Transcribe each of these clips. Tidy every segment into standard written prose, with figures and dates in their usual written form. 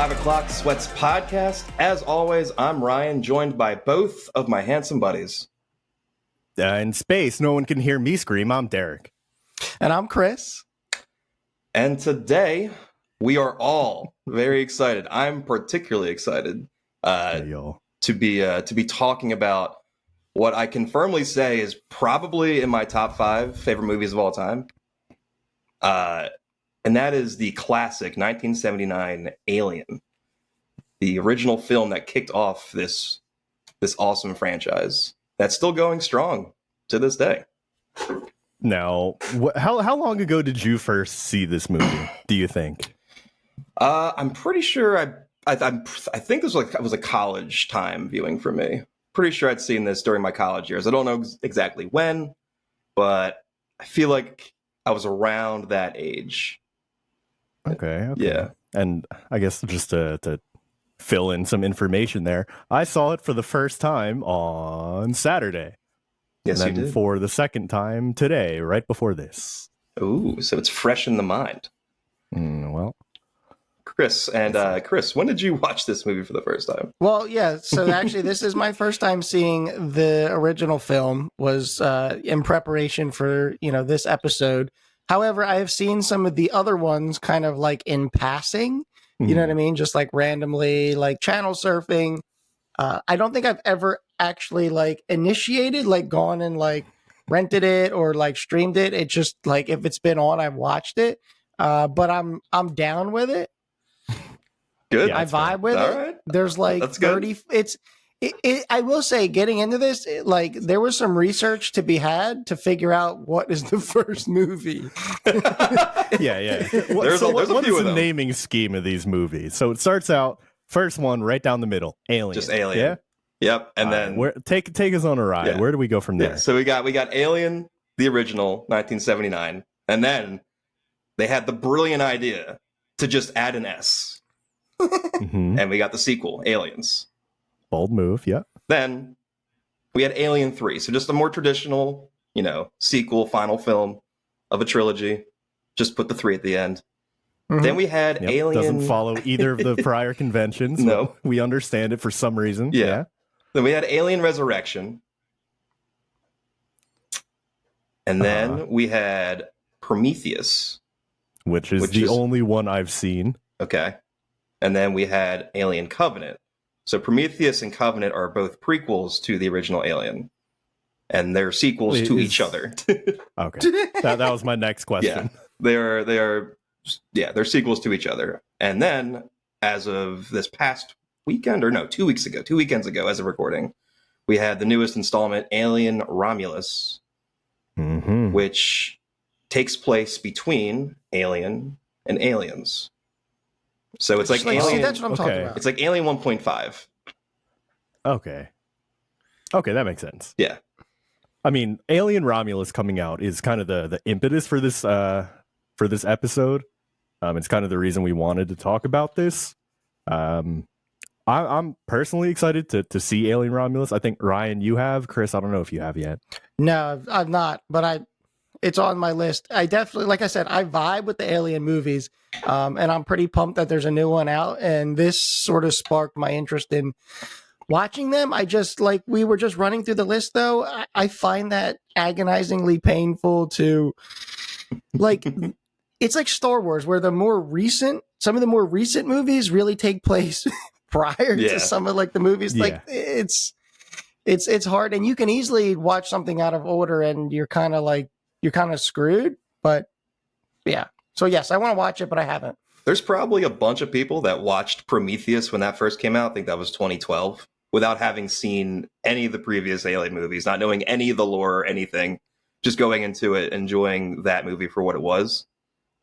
5 o'clock Sweats podcast. As always, I'm Ryan, joined by both of my handsome buddies. In space, no one can hear me scream. I'm Derick. And I'm Chris. And today, we are all very excited. I'm particularly excited to be talking about what I can firmly say is probably in my top 5 favorite movies of all time. And that is the classic 1979 Alien, the original film that kicked off this awesome franchise that's still going strong to this day. Now, how long ago did you first see this movie, do you think? I'm pretty sure I think this was a college time viewing for me. Pretty sure I'd seen this during my college years. I don't know exactly when, but I feel like I was around that age. Okay. Yeah. And I guess just to fill in some information there, I saw it for the first time on Saturday. Yes, and then you did. For the second time today, right before this. Ooh, so it's fresh in the mind. Well, Chris, when did you watch this movie for the first time? Well, yeah, so actually this is my first time seeing the original film, was in preparation for, this episode. However, I have seen some of the other ones kind of like in passing, you know what I mean? Just like randomly, like channel surfing. I don't think I've ever actually like initiated, like gone and like rented it or like streamed it. It's just like, if it's been on, I've watched it. But I'm down with it. Good. I vibe with All it. right. There's like That's good. 30. I will say, getting into this, like there was some research to be had to figure out what is the first movie. yeah. There's What few is of the them. naming scheme of these movies? So it starts out, first one right down the middle, Alien. Just Alien. Yeah. Yep. And then take us on a ride. Yeah. Where do we go from there? So we got Alien, the original, 1979, and then they had the brilliant idea to just add an S, and we got the sequel, Aliens. Bold move, yeah. Then we had Alien 3, so just a more traditional, sequel, final film of a trilogy. Just put the 3 at the end. Mhm. Then we had Alien. Doesn't follow either of the prior conventions. No. We understand it for some reason. Yeah. Then we had Alien Resurrection. And then we had Prometheus. Which is the only one I've seen. Okay. And then we had Alien Covenant. So Prometheus and Covenant are both prequels to the original Alien. And they're sequels to each other. Okay. That was my next question. Yeah. They're sequels to each other. And then, as of this past weekend, 2 weekends ago, as of recording, we had the newest installment, Alien Romulus, which takes place between Alien and Aliens. So it's like Alien. See, that's what I'm talking about. It's like Alien 1.5. Okay, that makes sense. Yeah. I mean, Alien Romulus coming out is kind of the impetus for this episode. It's kind of the reason we wanted to talk about this. I'm personally excited to see Alien Romulus. I think, Ryan, you have. Chris, I don't know if you have yet. No, I've not, but it's on my list. I definitely, like I said, I vibe with the Alien movies, and I'm pretty pumped that there's a new one out, and this sort of sparked my interest in watching them. We were just running through the list, though. I find that agonizingly painful to, like, it's like Star Wars, where some of the more recent movies really take place prior to some of like the movies. Yeah. Like it's hard, and you can easily watch something out of order and you're kind of screwed. But yeah. So yes, I want to watch it, but I haven't. There's probably a bunch of people that watched Prometheus when that first came out. I think that was 2012, without having seen any of the previous Alien movies, not knowing any of the lore or anything, just going into it, enjoying that movie for what it was.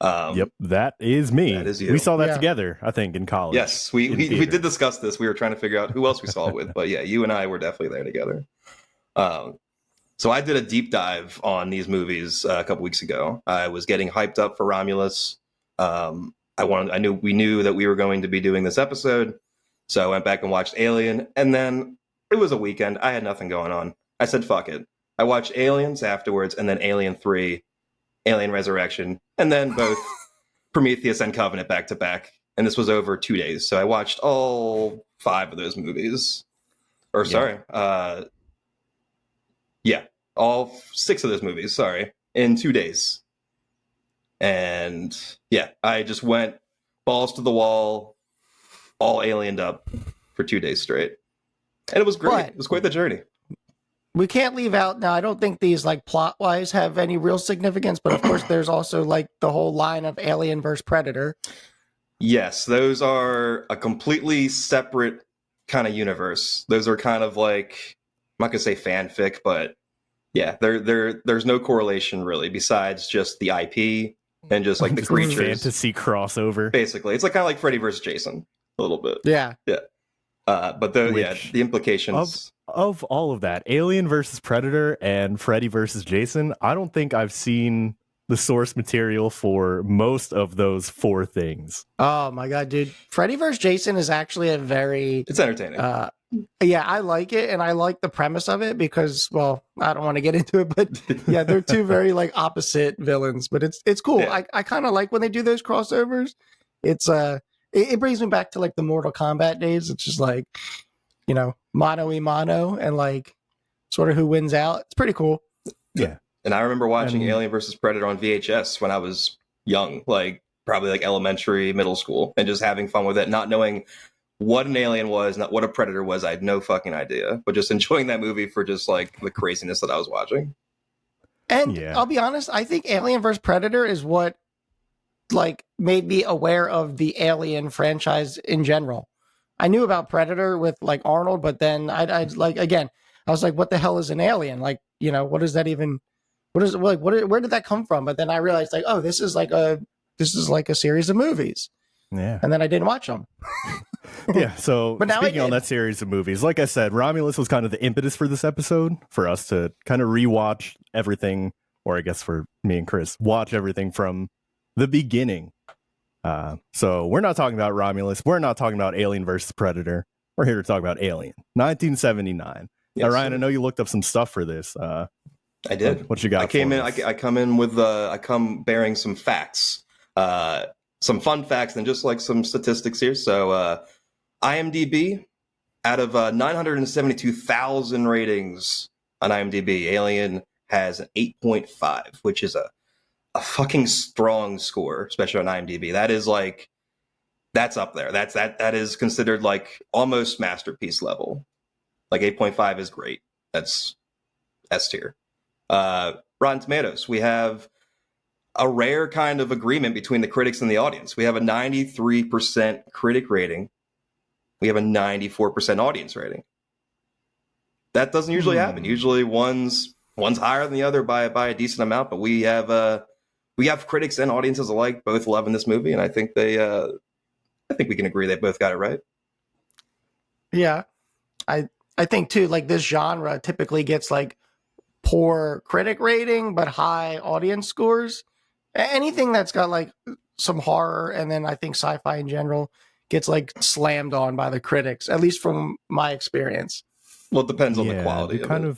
Yep, that is me. That is you. We saw that together, I think, in college. Yes, we did discuss this. We were trying to figure out who else we saw it with, but yeah, you and I were definitely there together. So I did a deep dive on these movies a couple weeks ago. I was getting hyped up for Romulus. We knew that we were going to be doing this episode, so I went back and watched Alien, and then it was a weekend. I had nothing going on. I said, fuck it. I watched Aliens afterwards, and then Alien 3, Alien Resurrection, and then both Prometheus and Covenant back to back. and this was over 2 days. So I watched all 5 of those movies. Or sorry, all 6 of those movies. Sorry, in 2 days. And yeah, I just went balls to the wall, all aliened up for 2 days straight, and it was great. It was quite the journey. We can't leave out now. I don't think these like plot wise have any real significance, but of course, there's also like the whole line of Alien versus Predator. Yes, those are a completely separate kind of universe. Those are kind of like, I'm not gonna say fanfic, but yeah, there's no correlation really besides just the IP and just like the creatures. Fantasy crossover. Basically, it's like kind of like Freddy versus Jason a little bit. Yeah. But the implications of all of that, Alien versus Predator and Freddy versus Jason, I don't think I've seen the source material for most of those 4 things. Oh my god, dude! Freddy vs. Jason is actually it's entertaining. Yeah, I like it, and I like the premise of it because, well, I don't want to get into it, but yeah, they're 2 very like opposite villains, but it's cool. Yeah. I kind of like when they do those crossovers. It's it brings me back to like the Mortal Kombat days. It's just like, you know, mano a mano, and like sort of who wins out. It's pretty cool. Yeah. And I remember watching Alien versus Predator on VHS when I was young, like probably like elementary, middle school, and just having fun with it, not knowing what an alien was, not what a predator was. I had no fucking idea, but just enjoying that movie for just like the craziness that I was watching. And I'll be honest, I think Alien versus Predator is what like made me aware of the Alien franchise in general. I knew about Predator with like Arnold, but then I'd like, again, I was like, what the hell is an alien? Like, you know, what does that even, what is like, where did that come from? But then I realized like, oh, this is like a series of movies. Yeah. And then I didn't watch them. Yeah. So but now speaking on that series of movies, like I said, Romulus was kind of the impetus for this episode for us to kind of rewatch everything, or I guess for me and Chris, watch everything from the beginning. So we're not talking about Romulus. We're not talking about Alien versus Predator. We're here to talk about Alien, 1979. Yes, now, Ryan, I know you looked up some stuff for this. I did. What you got? I come bearing some facts, some fun facts, and just like some statistics here. So, IMDb, out of 972,000 ratings on IMDb, Alien has an 8.5, which is a fucking strong score, especially on IMDb. That is like, that's up there. That is considered like almost masterpiece level. Like 8.5 is great. That's S tier. Rotten Tomatoes, we have a rare kind of agreement between the critics and the audience. We have a 93% critic rating. We have a 94% audience rating. That doesn't usually happen. Usually one's higher than the other by a decent amount, but we have critics and audiences alike both loving this movie, and I think we can agree they both got it right. Yeah. I think too, like this genre typically gets like poor critic rating, but high audience scores. Anything that's got like some horror, and then I think sci-fi in general gets like slammed on by the critics, at least from my experience. Well, it depends on the quality of it.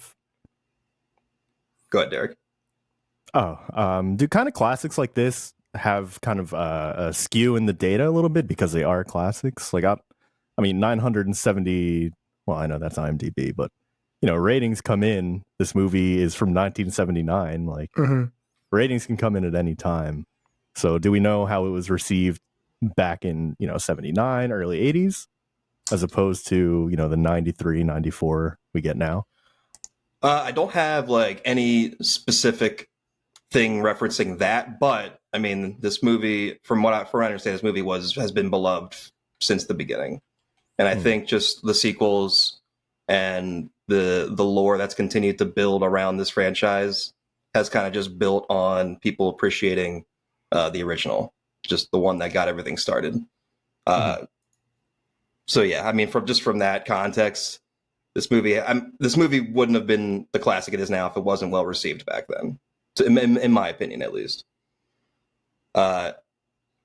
Go ahead, Derek. Do kind of classics like this have kind of a skew in the data a little bit because they are classics? Like, I mean, 970. Well, I know that's IMDb, but you know, ratings come in. This movie is from 1979. Like, ratings can come in at any time. So, do we know how it was received back in 79, early 80s, as opposed to the 93, 94 we get now? I don't have like any specific thing referencing that, but I mean, this movie, from what I understand, this movie has been beloved since the beginning, and I think just the sequels and the lore that's continued to build around this franchise has kind of just built on people appreciating the original, just the one that got everything started. So yeah, I mean, from that context, this movie wouldn't have been the classic it is now if it wasn't well received back then. So in my opinion, at least. Back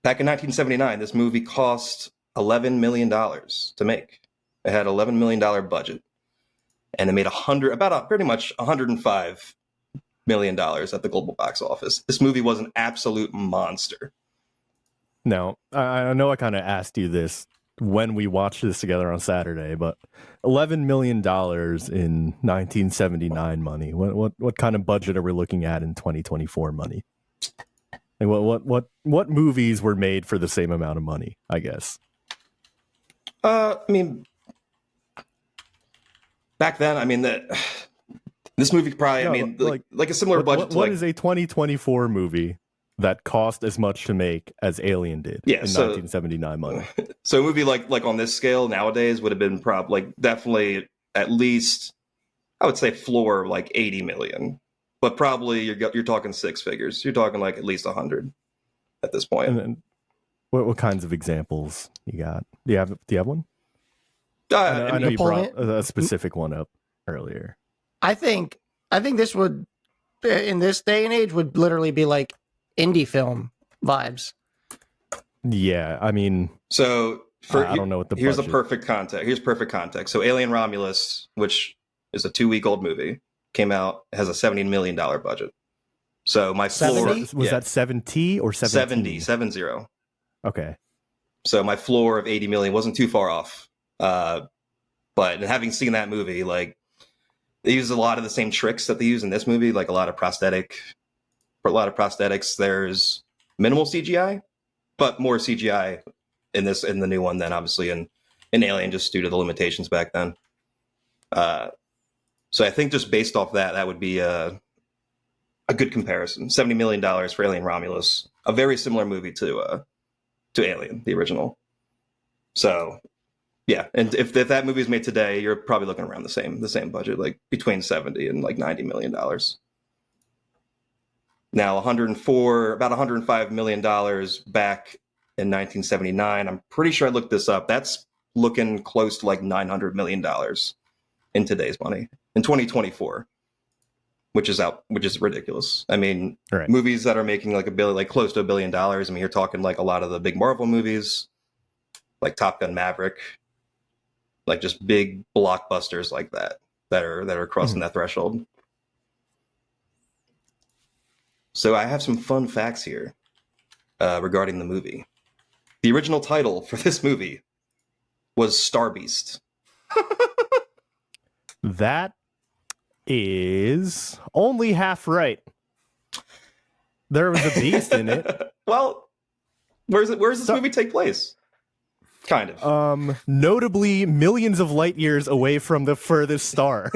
in 1979, this movie cost $11 million to make. It had $11 million budget, and it made pretty much $105 million at the global box office. This movie was an absolute monster. Now, I know I kind of asked you this when we watched this together on Saturday, but $11 million in 1979 money. What kind of budget are we looking at in 2024 money? And what movies were made for the same amount of money, I guess? I mean, back then, I mean this movie probably, No, I mean, like a similar budget. What is a 2024 movie that cost as much to make as Alien did in 1979 money? So a movie like on this scale nowadays would have been definitely at least, I would say floor like 80 million, but probably you're talking six figures. You're talking like at least 100 at this point. And then what kinds of examples you got? Do you have one? I know you brought a specific one up earlier. I think this would, in this day and age, would literally be like indie film vibes. Yeah, I mean, so I don't know what the here's budget. the perfect context. Here's perfect context. So Alien Romulus, which is a 2-week-old movie, came out, has a $70 million budget. So my floor 70? Was that 70 or 17? 70. Okay. So my floor of 80 million wasn't too far off. But having seen that movie, like, they use a lot of the same tricks that they use in this movie, like a lot of prosthetics. There's minimal CGI, but more CGI in the new one than obviously in Alien, just due to the limitations back then. So I think just based off that would be a good comparison. $70 million for Alien Romulus, a very similar movie to Alien, the original. So yeah, and if that movie is made today, you're probably looking around the same budget, like between 70 and like $90 million. Now, about $105 million back in 1979. I'm pretty sure I looked this up. That's looking close to like $900 million in today's money in 2024, which is ridiculous. I mean, Right. Movies that are making like close to $1 billion. I mean, you're talking like a lot of the big Marvel movies, like Top Gun Maverick, like just big blockbusters like that are crossing that threshold. So I have some fun facts here regarding the movie. The original title for this movie was Star Beast. That is only half right. There was a beast in it. Well, where does this movie take place? Kind of. Notably millions of light years away from the furthest star.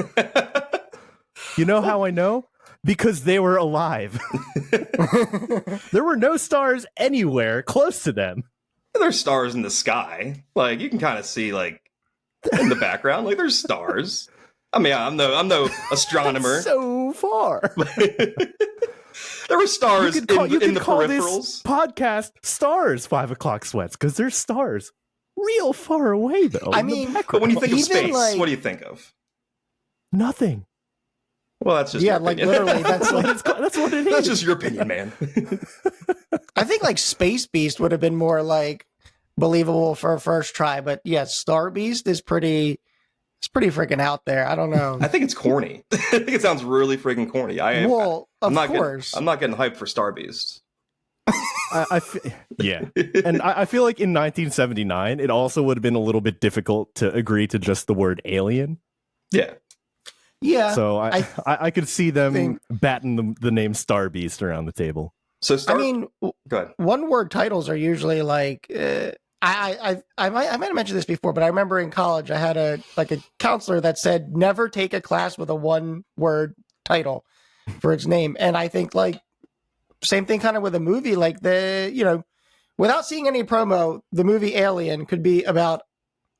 You know how I know? Because they were alive. There were no stars anywhere close to them. There's stars in the sky. Like, you can kind of see, like, in the background, like, there's stars. I mean, I'm no astronomer. So far. There were stars in the call peripherals. This podcast Stars 5 o'clock sweats, because there's stars real far away, though. I mean, but when you think of space, like, what do you think of? Nothing. Well, that's just yeah, your like opinion. literally, that's like, That's what it is. That's just your opinion, man. I think like Space Beast would have been more like believable for a first try, but yeah, Star Beast is pretty freaking out there. I don't know. I think it's corny. I think it sounds really freaking corny. Of I'm course. I'm not getting hyped for Star Beast. Yeah. And I feel like in 1979, it also would have been a little bit difficult to agree to just the word alien. Yeah. Yeah. So I could see them think- batting the name Star Beast around the table. So I mean, go ahead. one word titles are usually like I might have mentioned this before, but I remember in college I had a counselor that said never take a class with a one word title for its name, and I think like same thing kind of with a movie, like without seeing any promo, the movie Alien could be about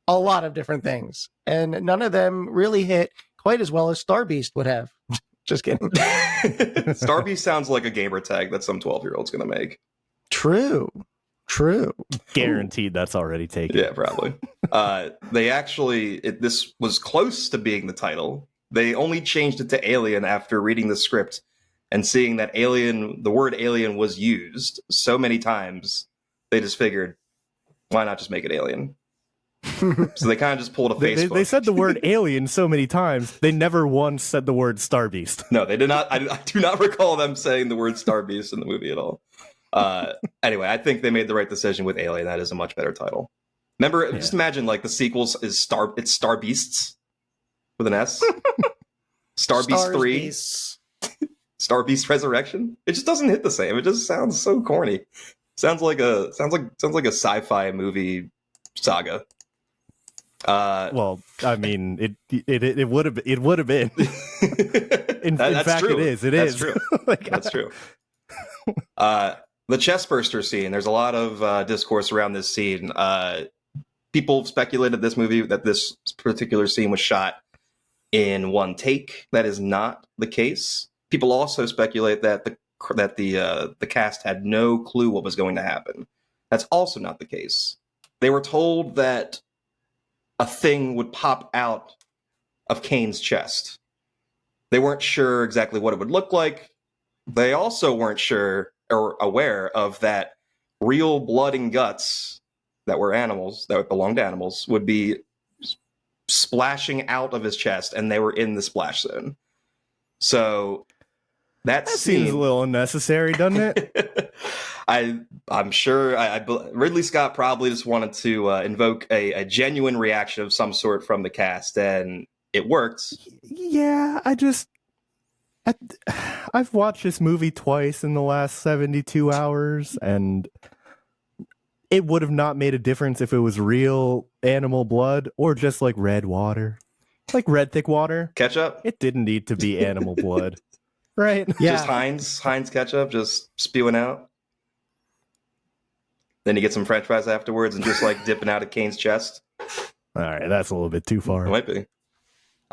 a lot of different things, and none of them really hit quite as well as Star Beast would have. Just kidding. Star Beast sounds like a gamer tag that some 12-year-old's going to make. True. Guaranteed that's already taken. Yeah, probably. This was close to being the title. They only changed it to Alien after reading the script and seeing that the word alien was used so many times. They just figured, why not just make it Alien? So they kind of just pulled a Facebook. They said the word alien so many times, they never once said the word Star Beast. No, they did not. I do not recall them saying the word Star Beast in the movie at all. Anyway, I think they made the right decision with Alien. That is a much better title. Remember, just imagine like the sequels is Star Beasts with an S. Star Beast 3. Beasts. Star Beast Resurrection. It just doesn't hit the same. It just sounds so corny. Sounds like a sci-fi movie saga. Well, I mean, it would have been. In fact, true. it is. That's true. That's true. The chest burster scene. There's a lot of discourse around this scene. People speculated that this particular scene was shot in one take. That is not the case. People also speculate that the cast had no clue what was going to happen. That's also not the case. They were told that a thing would pop out of Kane's chest. They weren't sure exactly what it would look like. They also weren't sure or aware of that real blood and guts that were animals, that belonged to animals, would be splashing out of his chest, and they were in the splash zone. So that seems a little unnecessary, doesn't it? I'm sure Ridley Scott probably just wanted to invoke a genuine reaction of some sort from the cast, and it worked. Yeah, I've watched this movie twice in the last 72 hours, and it would have not made a difference if it was real animal blood or just like red water, like red thick water. Ketchup? It didn't need to be animal blood, right? Yeah. Just Heinz ketchup just spewing out. Then you get some French fries afterwards and just like dipping out of Kane's chest. All right, that's a little bit too far. It might be.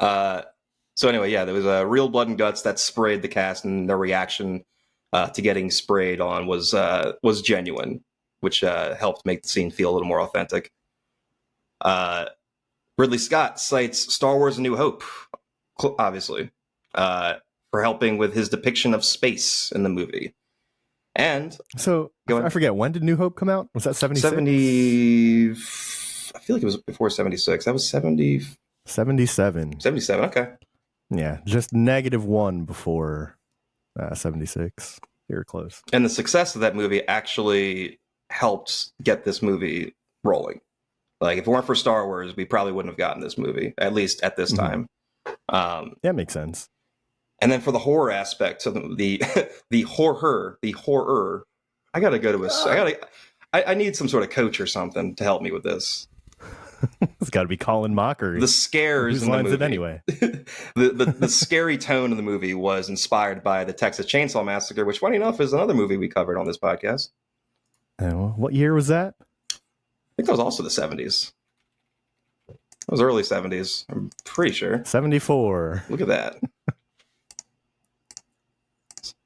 So anyway, yeah, there was a real blood and guts that sprayed the cast, and their reaction to getting sprayed on was genuine, which helped make the scene feel a little more authentic. Ridley Scott cites Star Wars: A New Hope, obviously, for helping with his depiction of space in the movie. And so I forget, when did New Hope come out? Was that 76? 70. I feel like it was before 76. That was 70. 77. 77. Okay. Yeah, just -1 before 76. You're close. And the success of that movie actually helped get this movie rolling. Like, if it weren't for Star Wars, we probably wouldn't have gotten this movie, at least at this time. That makes sense. And then for the horror aspect, so the horror. I gotta go to I need some sort of coach or something to help me with this. It's got to be Colin Mockery. The scares Whose in the lines movie. it anyway? the scary tone of the movie was inspired by the Texas Chainsaw Massacre, which, funny enough, is another movie we covered on this podcast. What year was that? I think that was also the 70s. It was early 70s. I'm pretty sure. 74. Look at that.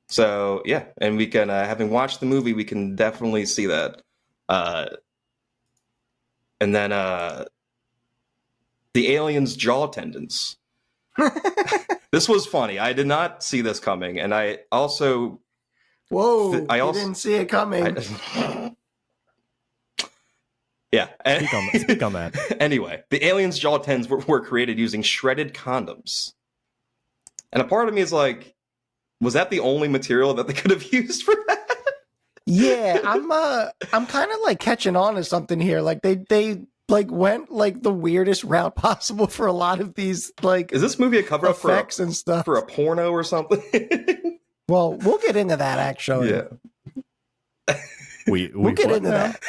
So, yeah, and we can, having watched the movie, we can definitely see that. And then the alien's jaw tendons. This was funny. I did not see this coming, and I also... Whoa, I didn't see it coming. Yeah. Speak on that. Anyway, the alien's jaw tendons were created using shredded condoms. And a part of me is like, was that the only material that they could have used for that? Yeah, I'm kind of like catching on to something here. Like they like went like the weirdest route possible for a lot of these like. Is this movie a cover up for effects and stuff for a porno or something? Well, we'll get into that actually. Yeah. We'll get into that.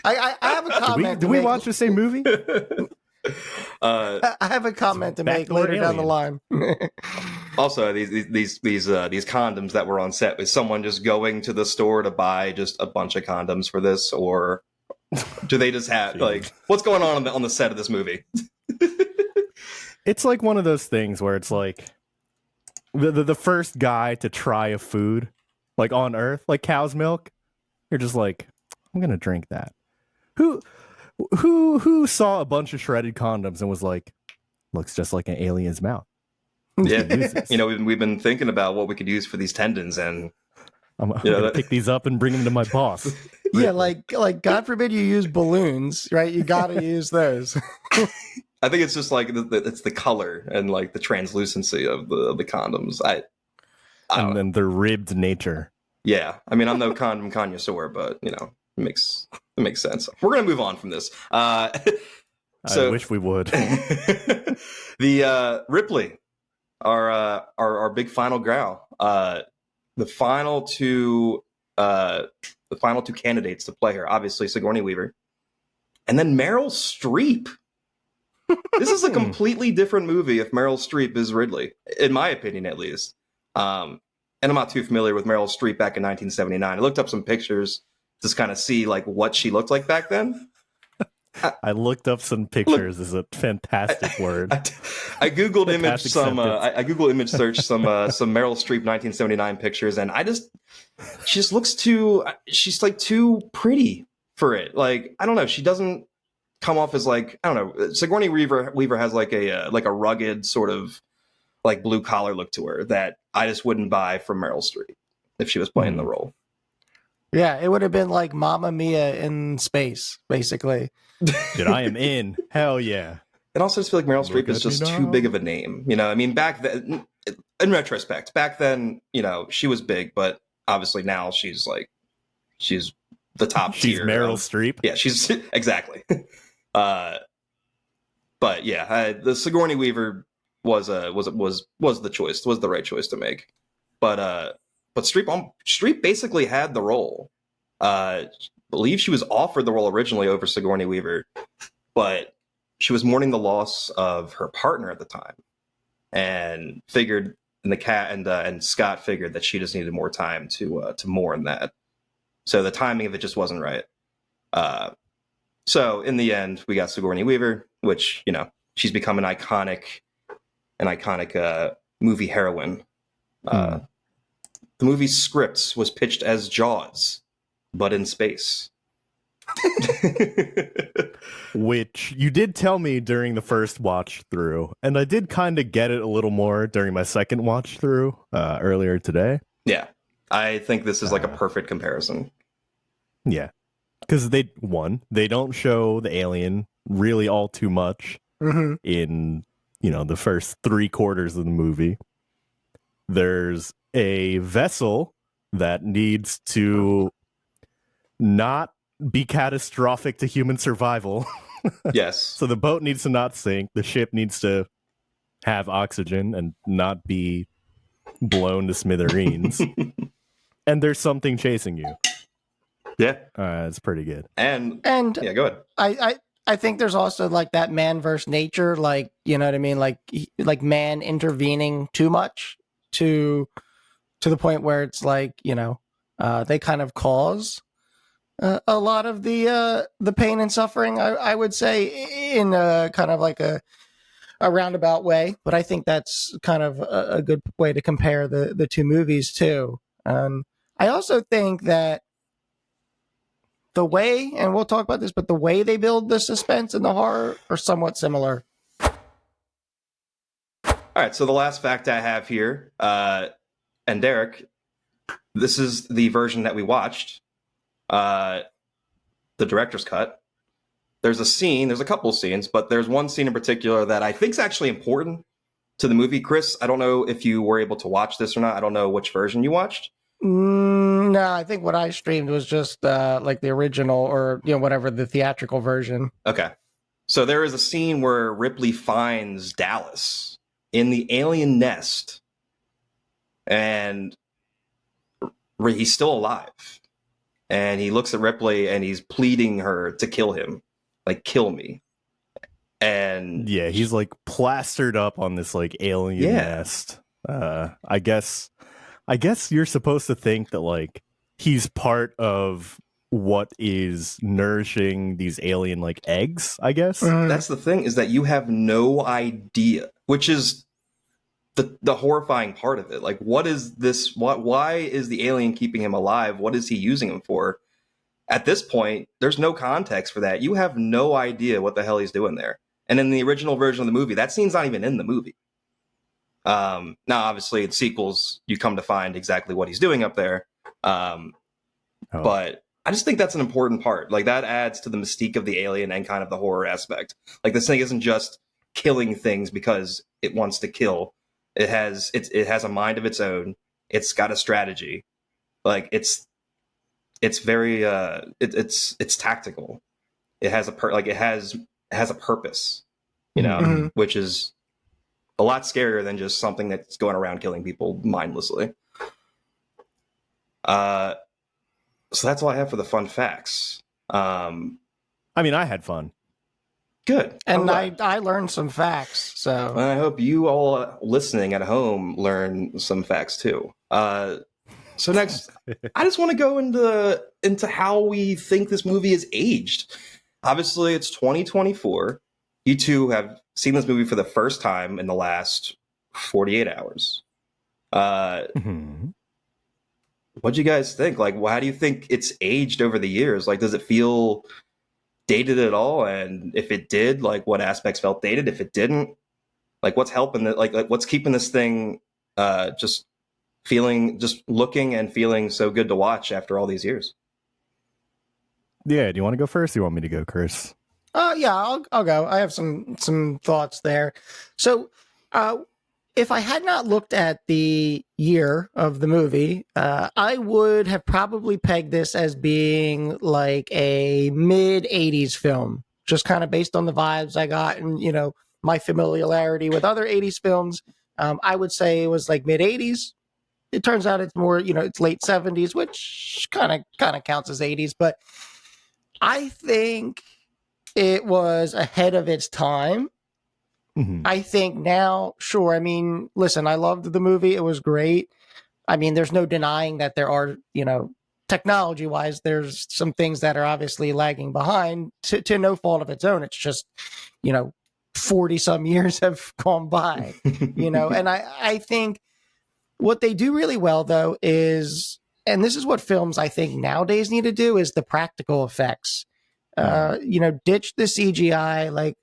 I have a comment. Did we watch the same movie? I have a comment to make later down the line. Also, these condoms that were on set, was someone just going to the store to buy just a bunch of condoms for this, or do they just have like what's going on the set of this movie? It's like one of those things where it's like the first guy to try a food like on Earth, like cow's milk. You're just like, I'm gonna drink that. Who saw a bunch of shredded condoms and was like, looks just like an alien's mouth? Yeah, you know, we've been thinking about what we could use for these tendons, and I'm gonna pick these up and bring them to my boss. Yeah, like God forbid you use balloons, right? You gotta use those. I think it's just like it's the color and like the translucency of the condoms. And then their ribbed nature. Yeah, I mean, I'm no condom connoisseur, but you know, it makes sense. We're gonna move on from this. I wish we would. The Ripley, our big final growl. The final two candidates to play her, obviously Sigourney Weaver, and then Meryl Streep. This is a completely different movie if Meryl Streep is Ridley, in my opinion, at least. And I'm not too familiar with Meryl Streep back in 1979. I looked up some pictures to kind of see like what she looked like back then. I looked up some pictures. Is a fantastic word. I googled image some. I Google image search some Meryl Streep 1979 pictures, and she just looks too. She's like too pretty for it. Like I don't know. She doesn't come off as like I don't know. Sigourney Weaver has like a rugged sort of like blue collar look to her that I just wouldn't buy from Meryl Streep if she was playing the role. Yeah, it would have been like Mamma Mia in space, basically. Dude, I am in. Hell yeah. And also, I just feel like Meryl Streep is just too big of a name. You know, I mean, back then, in retrospect, back then, you know, she was big, but obviously now she's the top tier. She's Meryl Streep. Yeah, she's exactly. But yeah, the Sigourney Weaver was the choice, was the right choice to make. But Streep basically had the role. I believe she was offered the role originally over Sigourney Weaver, but she was mourning the loss of her partner at the time, and figured, and Scott figured that she just needed more time to mourn that. So the timing of it just wasn't right. So in the end, we got Sigourney Weaver, which, you know, she's become an iconic movie heroine. The movie's script was pitched as Jaws, but in space. Which you did tell me during the first watch through, and I did kind of get it a little more during my second watch through earlier today. Yeah, I think this is like a perfect comparison. Yeah, because they don't show the alien really all too much in, you know, the first 3/4 of the movie. There's a vessel that needs to not be catastrophic to human survival. Yes. So the boat needs to not sink. The ship needs to have oxygen and not be blown to smithereens. And there's something chasing you. Yeah. It's pretty good. And yeah, go ahead. I think there's also like that man versus nature, like, you know what I mean? Like man intervening too much to the point where it's like, you know, they kind of cause a lot of the pain and suffering, I would say, in a kind of like a roundabout way. But I think that's kind of a good way to compare the two movies too. I also think that the way, and we'll talk about this, but the way they build the suspense and the horror are somewhat similar. All right, so the last fact I have here, and Derek, this is the version that we watched, the director's cut. There's a couple of scenes, but there's one scene in particular that I think is actually important to the movie. Chris, I don't know if you were able to watch this or not. I don't know which version you watched. No, I think what I streamed was just like the original, or, you know, whatever, the theatrical version. Okay. So there is a scene where Ripley finds Dallas in the alien nest, and he's still alive. And he looks at Ripley and he's pleading her to kill him. Like, kill me. And yeah, he's like plastered up on this like alien nest. I guess you're supposed to think that like he's part of what is nourishing these alien like eggs, I guess. That's the thing, is that you have no idea, which is the horrifying part of it. Like, what is this? Why is the alien keeping him alive? What is he using him for? At this point, there's no context for that. You have no idea what the hell he's doing there. And in the original version of the movie, that scene's not even in the movie. Now, obviously, in sequels, you come to find exactly what he's doing up there. But I just think that's an important part. Like, that adds to the mystique of the alien and kind of the horror aspect. Like, this thing isn't just killing things because it wants to kill. It has a mind of its own. It's got a strategy. Like it's very it's tactical. It has a purpose, you know, Mhm. which is a lot scarier than just something that's going around killing people mindlessly. So that's all I have for the fun facts. I mean, I had fun. Good. I'm And glad. I learned some facts. So I hope you all listening at home learn some facts too. So next, I just want to go into how we think this movie is aged. Obviously, it's 2024. You two have seen this movie for the first time in the last 48 hours. Mhm. What do you guys think? Like, how do you think it's aged over the years? Like, does it feel dated at all? And if it did, like, what aspects felt dated? If it didn't, like, what's helping it? Like what's keeping this thing just looking and feeling so good to watch after all these years? Yeah, do you want to go first? Or you want me to go, Chris? yeah, I'll go. I have some thoughts there. So, if I had not looked at the year of the movie, I would have probably pegged this as being like a mid '80s film, just kind of based on the vibes I got and my familiarity with other '80s films. I would say it was like mid '80s. It turns out it's more, it's late '70s, which kind of counts as '80s, but I think it was ahead of its time. Mhm. I think now, sure. I mean, listen, I loved the movie. It was great. I mean, there's no denying that there are, technology wise, there's some things that are obviously lagging behind to no fault of its own. It's just, 40 some years have gone by, and I think what they do really well, though, is, and this is what films I think nowadays need to do, is the practical effects. Ditch the CGI. Like,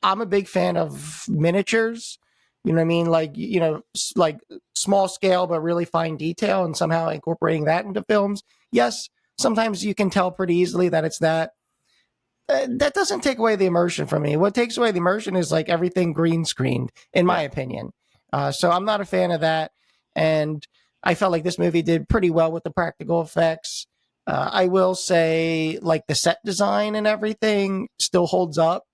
I'm a big fan of miniatures. You know what I mean? Like, like small scale, but really fine detail, and somehow incorporating that into films. Yes, sometimes you can tell pretty easily that it's that. That doesn't take away the immersion from me. What takes away the immersion is like everything green screened, in my opinion. So I'm not a fan of that. And I felt like this movie did pretty well with the practical effects. I will say, like, the set design and everything still holds up.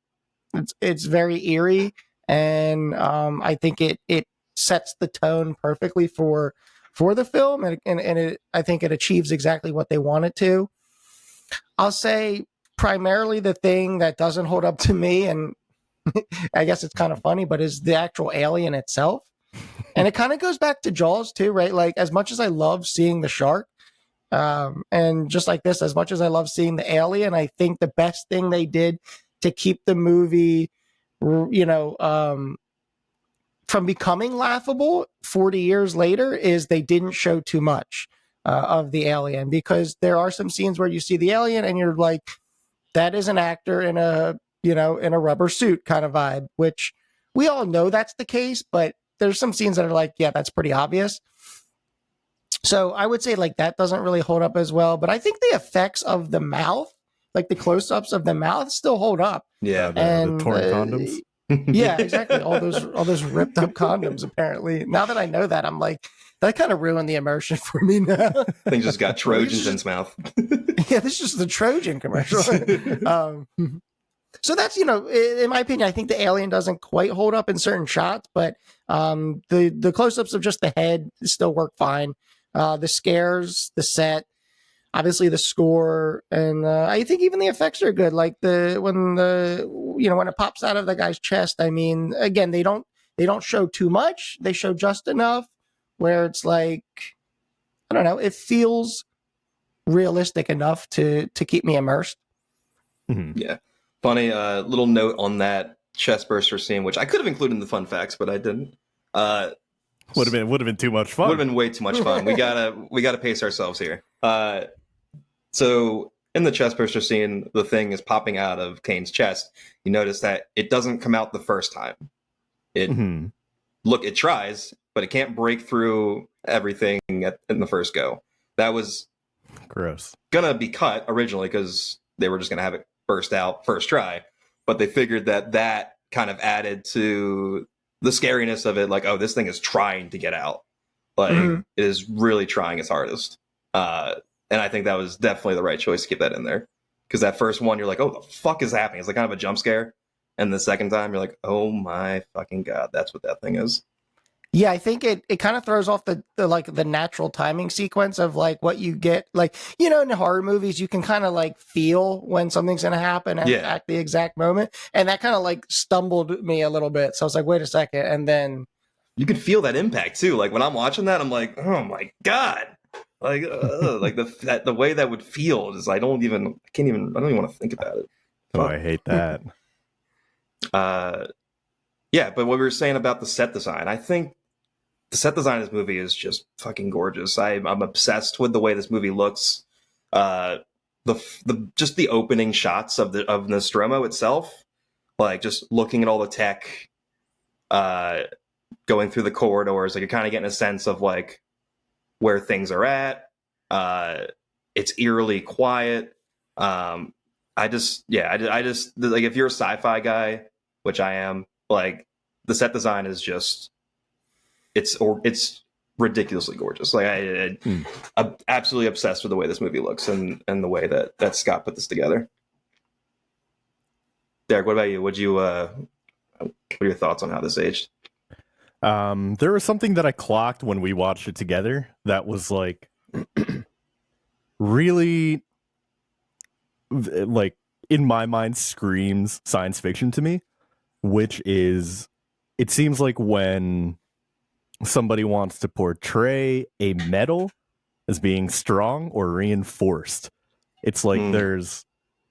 It's very eerie, and I think it sets the tone perfectly for the film, and I think it achieves exactly what they want it to. I'll say primarily the thing that doesn't hold up to me, and I guess it's kind of funny, but is the actual alien itself. And it kind of goes back to Jaws too, right? Like, as much as I love seeing the shark, and just like this, as much as I love seeing the alien, I think the best thing they did to keep the movie, from becoming laughable 40 years later is they didn't show too much of the alien, because there are some scenes where you see the alien and you're like, that is an actor in a rubber suit kind of vibe, which we all know that's the case, but there's some scenes that are like, yeah, that's pretty obvious. So I would say like that doesn't really hold up as well, but I think the effects of the mouth, like the close-ups of the mouth, still hold up. Yeah. The torn condoms. Yeah, exactly. All those ripped up condoms. Apparently, now that I know that, I'm like, that kind of ruined the immersion for me now. Thing just got Trojans in its mouth. Yeah, this is just the Trojan commercial. So that's, in my opinion, I think the alien doesn't quite hold up in certain shots, but the close-ups of just the head still work fine. The scares, the set, obviously the score, and I think even the effects are good. Like when it pops out of the guy's chest. I mean, again, they don't show too much. They show just enough where it's like, I don't know, it feels realistic enough to keep me immersed. Mhm. Yeah. Funny little note on that chest burster scene, which I could have included in the fun facts, but I didn't. Would have been too much fun. Would have been way too much fun. We gotta pace ourselves here. So in the chest burster scene, the thing is popping out of Kane's chest. You notice that it doesn't come out the first time. It Mhm. it tries, but it can't break through everything in the first go. That was Gross. gonna be cut originally because they were just gonna have it burst out first try, but they figured that kind of added to the scariness of it. Like, oh, this thing is trying to get out. Like, Mhm. it is really trying its hardest. And I think that was definitely the right choice to keep that in there. Because that first one, you're like, oh, the fuck is happening? It's like kind of a jump scare. And the second time, you're like, oh my fucking God, that's what that thing is. Yeah, I think it kind of throws off the like the natural timing sequence of like what you get. Like, you know, in horror movies, you can kind of like feel when something's going to happen at the exact moment. And that kind of like stumbled me a little bit. So I was like, wait a second. And then you can feel that impact too. Like when I'm watching that, I'm like, oh my God. Like the way that would feel is I don't even want to think about it. Oh, I hate that. Yeah, but what we were saying about the set design, I think the set design of this movie is just fucking gorgeous. I'm obsessed with the way this movie looks. The just the opening shots of Nostromo itself, like just looking at all the tech, going through the corridors, like you're kind of getting a sense of like where things are at. It's eerily quiet. I just like if you're a sci-fi guy, which I am, like the set design is just it's ridiculously gorgeous. Like I'm absolutely obsessed with the way this movie looks and the way that Scott put this together. Derek, what about you? What are your thoughts on how this aged? There was something that I clocked when we watched it together that was like really like in my mind screams science fiction to me, which is it seems like when somebody wants to portray a metal as being strong or reinforced, it's like there's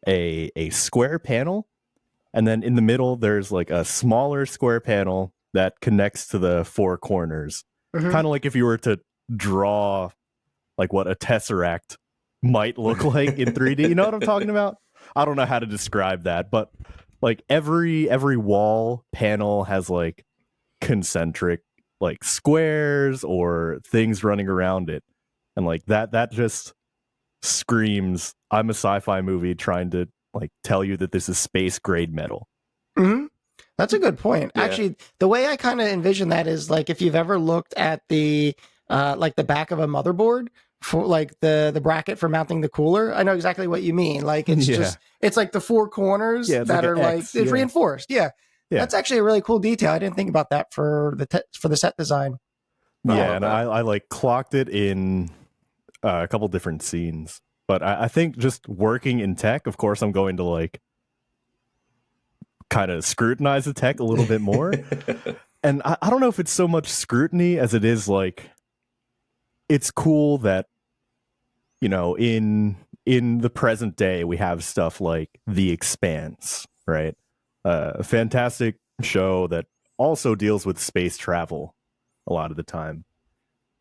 a square panel, and then in the middle there's like a smaller square panel that connects to the four corners. Kind of like if you were to draw like what a tesseract might look like in 3D. You know what I'm talking about? I don't know how to describe that, but like every wall panel has like concentric like squares or things running around it, and like that just screams I'm a sci-fi movie trying to like tell you that this is space grade metal. That's a good point. Yeah. Actually, the way I kind of envision that is like if you've ever looked at the like the back of a motherboard for like the bracket for mounting the cooler. I know exactly what you mean. Like it's just it's like the four corners that like are like it's reinforced. Yeah. That's actually a really cool detail. I didn't think about that for the set design. Yeah, and I like clocked it in a couple different scenes. But I think just working in tech, of course, I'm going to like kind of scrutinize the tech a little bit more. And I don't know if it's so much scrutiny as it is like it's cool that, you know, in the present day we have stuff like The Expanse, right? A fantastic show that also deals with space travel a lot of the time.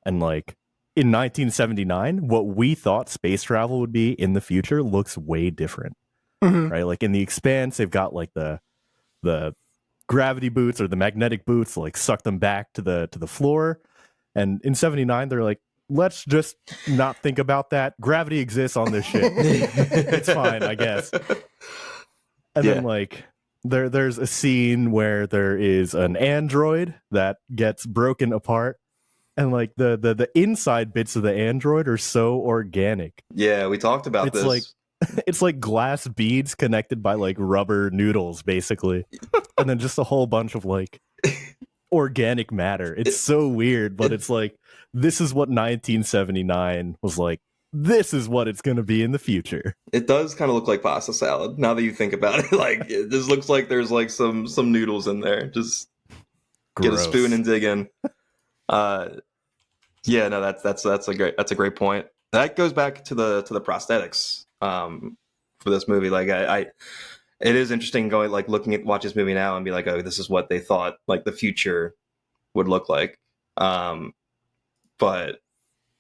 And like in 1979, what we thought space travel would be in the future looks way different, right? Like in The Expanse, they've got like the gravity boots or the magnetic boots, like suck them back to the floor. And in 79, they're like, let's just not think about that. Gravity exists on this ship. It's fine, I guess. And then like there's a scene where there is an android that gets broken apart, and like the inside bits of the android are so organic. Yeah, we talked about this. Like it's like glass beads connected by like rubber noodles, basically, and then just a whole bunch of like organic matter. It's so weird, but it's like this is what 1979 was like. This is what it's going to be in the future. It does kind of look like pasta salad now that you think about it. Like it just looks like there's like some noodles in there. Just Gross. Get a spoon and dig in. Yeah, no, that's a great point. That goes back to the prosthetics for this movie. Like it is interesting going like watch this movie now and be like, oh, this is what they thought like the future would look like. But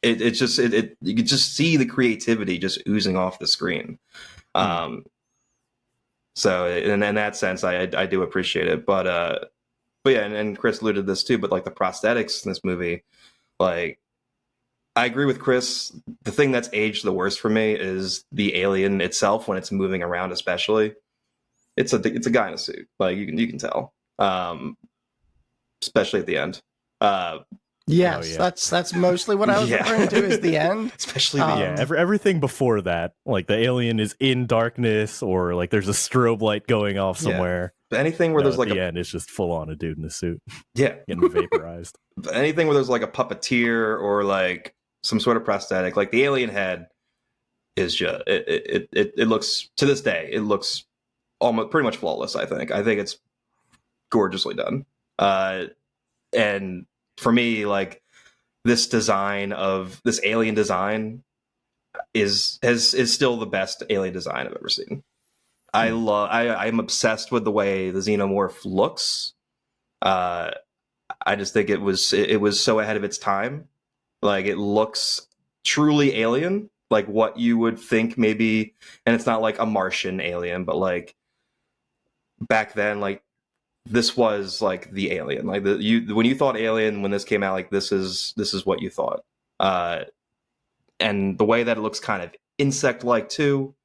it just you could just see the creativity just oozing off the screen. So in that sense, I do appreciate it. But yeah, and Chris alluded to this too. But like the prosthetics in this movie, like I agree with Chris. The thing that's aged the worst for me is the alien itself when it's moving around, especially. It's a guy in a suit, like you can tell, especially at the end. Yes, yeah. that's mostly what I was Yeah. referring to as the end. Especially the Yeah, everything before that, like the alien is in darkness or like there's a strobe light going off Yeah. somewhere. anything where there's At like the a end, it's just full on a dude in a suit yeah, getting vaporized. anything where there's like a puppeteer or like some sort of prosthetic, like the alien head is just it looks, to this day, it looks almost pretty much flawless. I think it's gorgeously done. And for me, like this alien design is still the best alien design I've ever seen. I'm obsessed with the way the xenomorph looks. I just think it was so ahead of its time. Like it looks truly alien, like what you would think maybe, and it's not like a Martian alien, but like back then, like this was like the alien. Like when you thought Alien when this came out, like this is what you thought. And the way that it looks kind of insect-like too,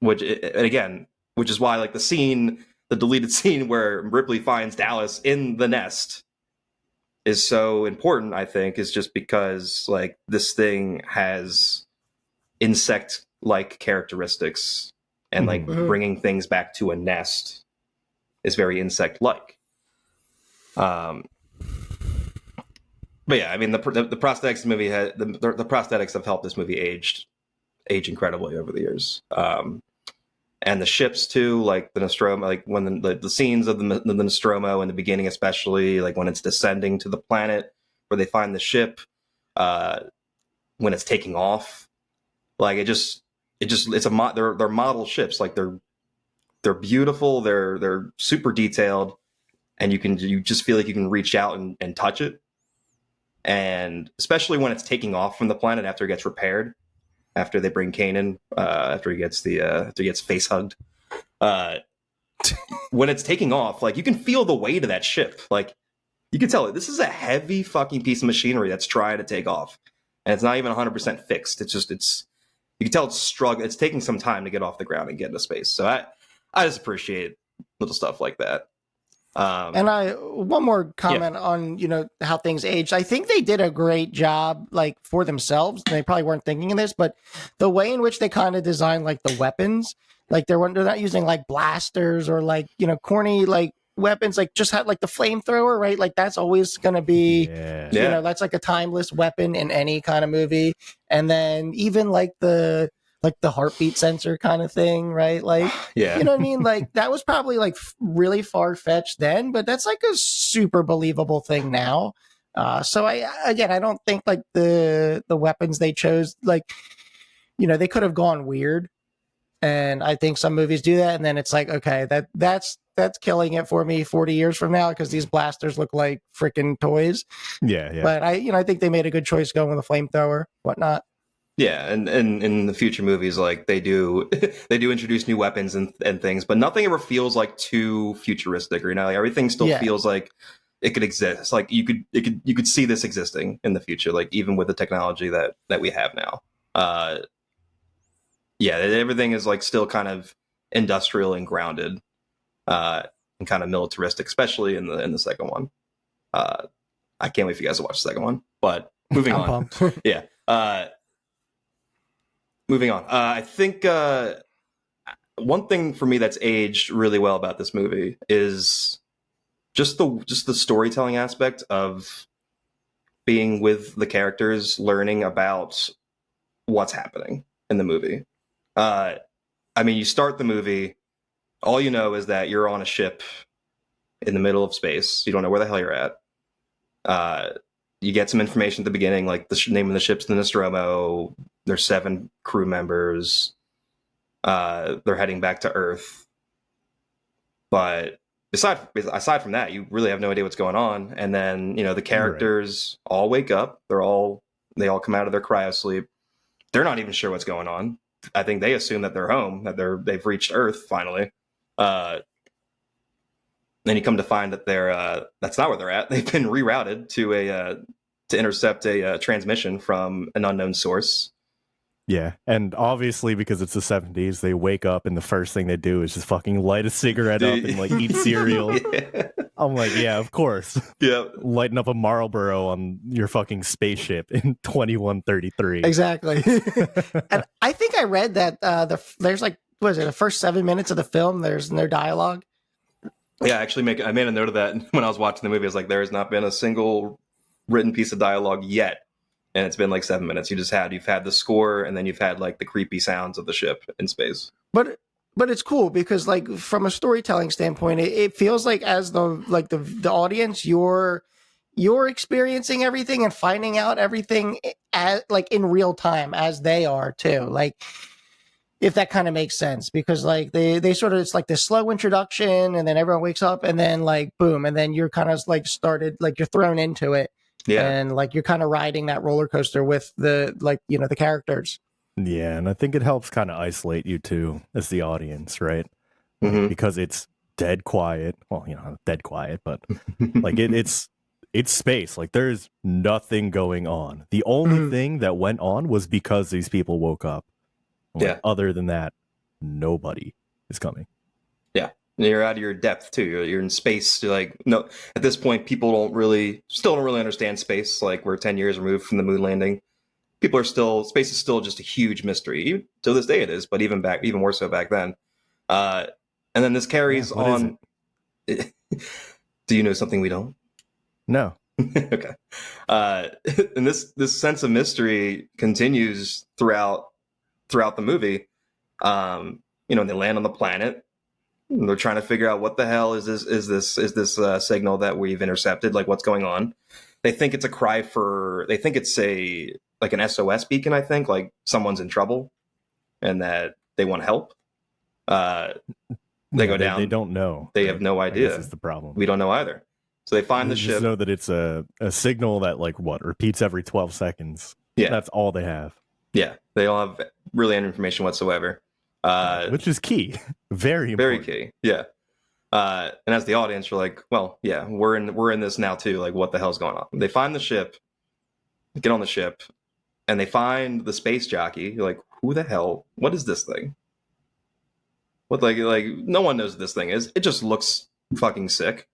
which is why like the deleted scene where Ripley finds Dallas in the nest is so important. I think is just because like this thing has insect-like characteristics, and like bringing things back to a nest is very insect-like. But yeah, I mean the prosthetics movie had the prosthetics have helped this movie age incredibly over the years. And the ships too, like the Nostromo, like when the scenes of the Nostromo in the beginning, especially like when it's descending to the planet where they find the ship, when it's taking off, like it's they're model ships, like they're beautiful, they're super detailed, and you just feel like you can reach out and touch it. And especially when it's taking off from the planet after it gets repaired, after they bring Kane in, after he gets face hugged, when it's taking off, like you can feel the weight of that ship. Like you can tell this is a heavy fucking piece of machinery that's trying to take off, and it's not even 100% fixed. You can tell it's struggling. It's taking some time to get off the ground and get into space. So I just appreciate little stuff like that. And one more comment on, how things aged. I think they did a great job, like for themselves. They probably weren't thinking of this, but the way in which they kind of designed like the weapons, like they're not using like blasters or like, corny like weapons, like just had like the flamethrower, right? Like that's always going to be, that's like a timeless weapon in any kind of movie. And then even like the heartbeat sensor kind of thing, right? Like, yeah, you know what I mean? Like that was probably like really far fetched then, but that's like a super believable thing now. So I don't think like the weapons they chose, like, they could have gone weird. And I think some movies do that. And then it's like, okay, that's killing it for me 40 years from now, because these blasters look like freaking toys. Yeah. But I think they made a good choice going with a flamethrower, whatnot. Yeah, and in the future movies, like they do introduce new weapons and things, but nothing ever feels like too futuristic, or like everything still feels like it could exist. Like you could see this existing in the future, like even with the technology that we have now. Everything is like still kind of industrial and grounded, and kind of militaristic, especially in the second one. I can't wait for you guys to watch the second one. But moving on, yeah. Moving on. I think one thing for me that's aged really well about this movie is just the storytelling aspect of being with the characters, learning about what's happening in the movie. I mean, you start the movie, all you know is that you're on a ship in the middle of space. You don't know where the hell you're at. You get some information at the beginning, like the name of the ship's the Nostromo. There's 7 crew members. They're heading back to Earth. But aside from that, you really have no idea what's going on. And then, the characters all wake up. They all come out of their cryosleep. They're not even sure what's going on. I think they assume that they're home, that they've reached Earth finally. Then you come to find that that's not where they're at. They've been rerouted to intercept a transmission from an unknown source. Yeah, and obviously because it's the 70s, they wake up and the first thing they do is just fucking light a cigarette up and like eat cereal. Yeah. I'm like, yeah, of course. Yeah. Lighting up a Marlboro on your fucking spaceship in 2133. Exactly. And I think I read that there's like, what is it, the first 7 minutes of the film, there's no dialogue. Yeah, actually, I made a note of that when I was watching the movie. I was like, there has not been a single written piece of dialogue yet. And it's been like 7 minutes. You've had the score, and then you've had like the creepy sounds of the ship in space. But it's cool because like from a storytelling standpoint, it feels like as the audience, you're experiencing everything and finding out everything like in real time as they are too. Like, if that kind of makes sense, because like they sort of, it's like this slow introduction and then everyone wakes up and then like boom, and then you're kind of like started, like you're thrown into it. Yeah. And like you're kind of riding that roller coaster with the, like, you know, the characters. Yeah, and I think it helps kind of isolate you too as the audience, right? Mhm. Because it's dead quiet. Well, you know, not dead quiet, but like it's space. Like there's nothing going on. The only thing that went on was because these people woke up. Like, Yeah. Other than that, nobody is coming. Yeah. And you're out of your depth too. You're in space. You're like, no, at this point, people still don't really understand space. Like, we're 10 years removed from the moon landing. Space is still just a huge mystery. Even to this day it is, but even more so back then. And then this carries on. Do you know something we don't? No. Okay. And this sense of mystery continues throughout the movie. You know, they land on the planet. And they're trying to figure out what the hell is this signal that we've intercepted? Like, what's going on? They think it's a cry for. They think it's like an SOS beacon. I think like someone's in trouble, and that they want help. They go down. They don't know. They have no idea. This is the problem. We don't know either. So they find the ship. Just know that it's a signal that like repeats every 12 seconds. Yeah, that's all they have. Yeah, they don't have really any information whatsoever. Which is key. Very important. Very key. Yeah. And as the audience, you're like, well, yeah, we're in this now too. Like, what the hell's going on? They find the ship, get on the ship, and they find the space jockey. You're like, who the hell? What is this thing? What, like no one knows what this thing is. It just looks fucking sick.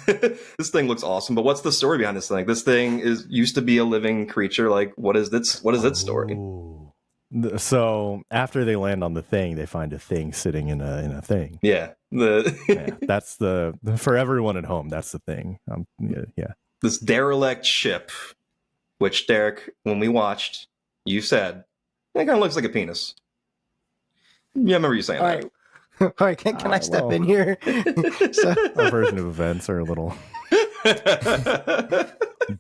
This thing looks awesome, but what's the story behind this thing? This thing used to be a living creature. Like, what is its story? Ooh. So after they land on the thing, they find a thing sitting in a thing. Yeah. Yeah, that's for everyone at home. That's the thing. Yeah. This derelict ship, which Derek, when we watched, you said it kind of looks like a penis. Yeah, I remember you saying that. All right, can I step in here? So, our version of events are a little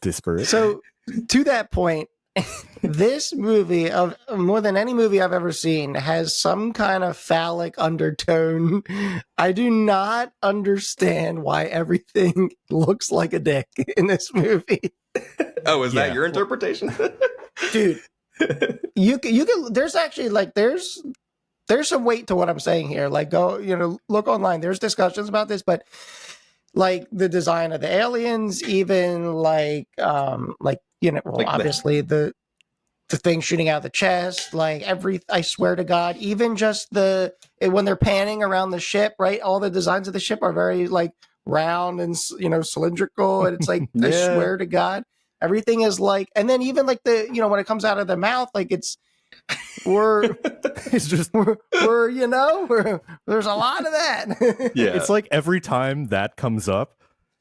disparate. So to that point, this movie, of more than any movie I've ever seen, has some kind of phallic undertone. I do not understand why everything looks like a dick in this movie. Oh, is that your interpretation? Dude, you can there's actually like there's some weight to what I'm saying here. Like, go, look online. There's discussions about this, but like the design of the aliens, even like obviously the thing shooting out of the chest, like I swear to God, even just when they're panning around the ship, right? All the designs of the ship are very like round and, cylindrical. And it's like, yeah. I swear to God, everything is like, and then even like when it comes out of the mouth, like there's a lot of that. Yeah. It's like every time that comes up,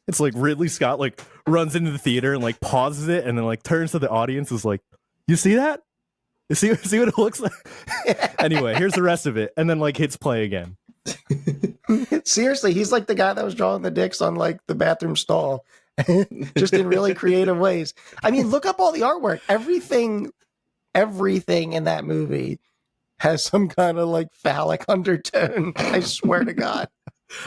it's like Ridley Scott like runs into the theater and like pauses it and then like turns to the audience, is like, you see that? You see what it looks like? Anyway, here's the rest of it, and then like hits play again. Seriously, he's like the guy that was drawing the dicks on like the bathroom stall, just in really creative ways. I mean, look up all the artwork. Everything in that movie has some kind of like phallic undertone. I swear to God.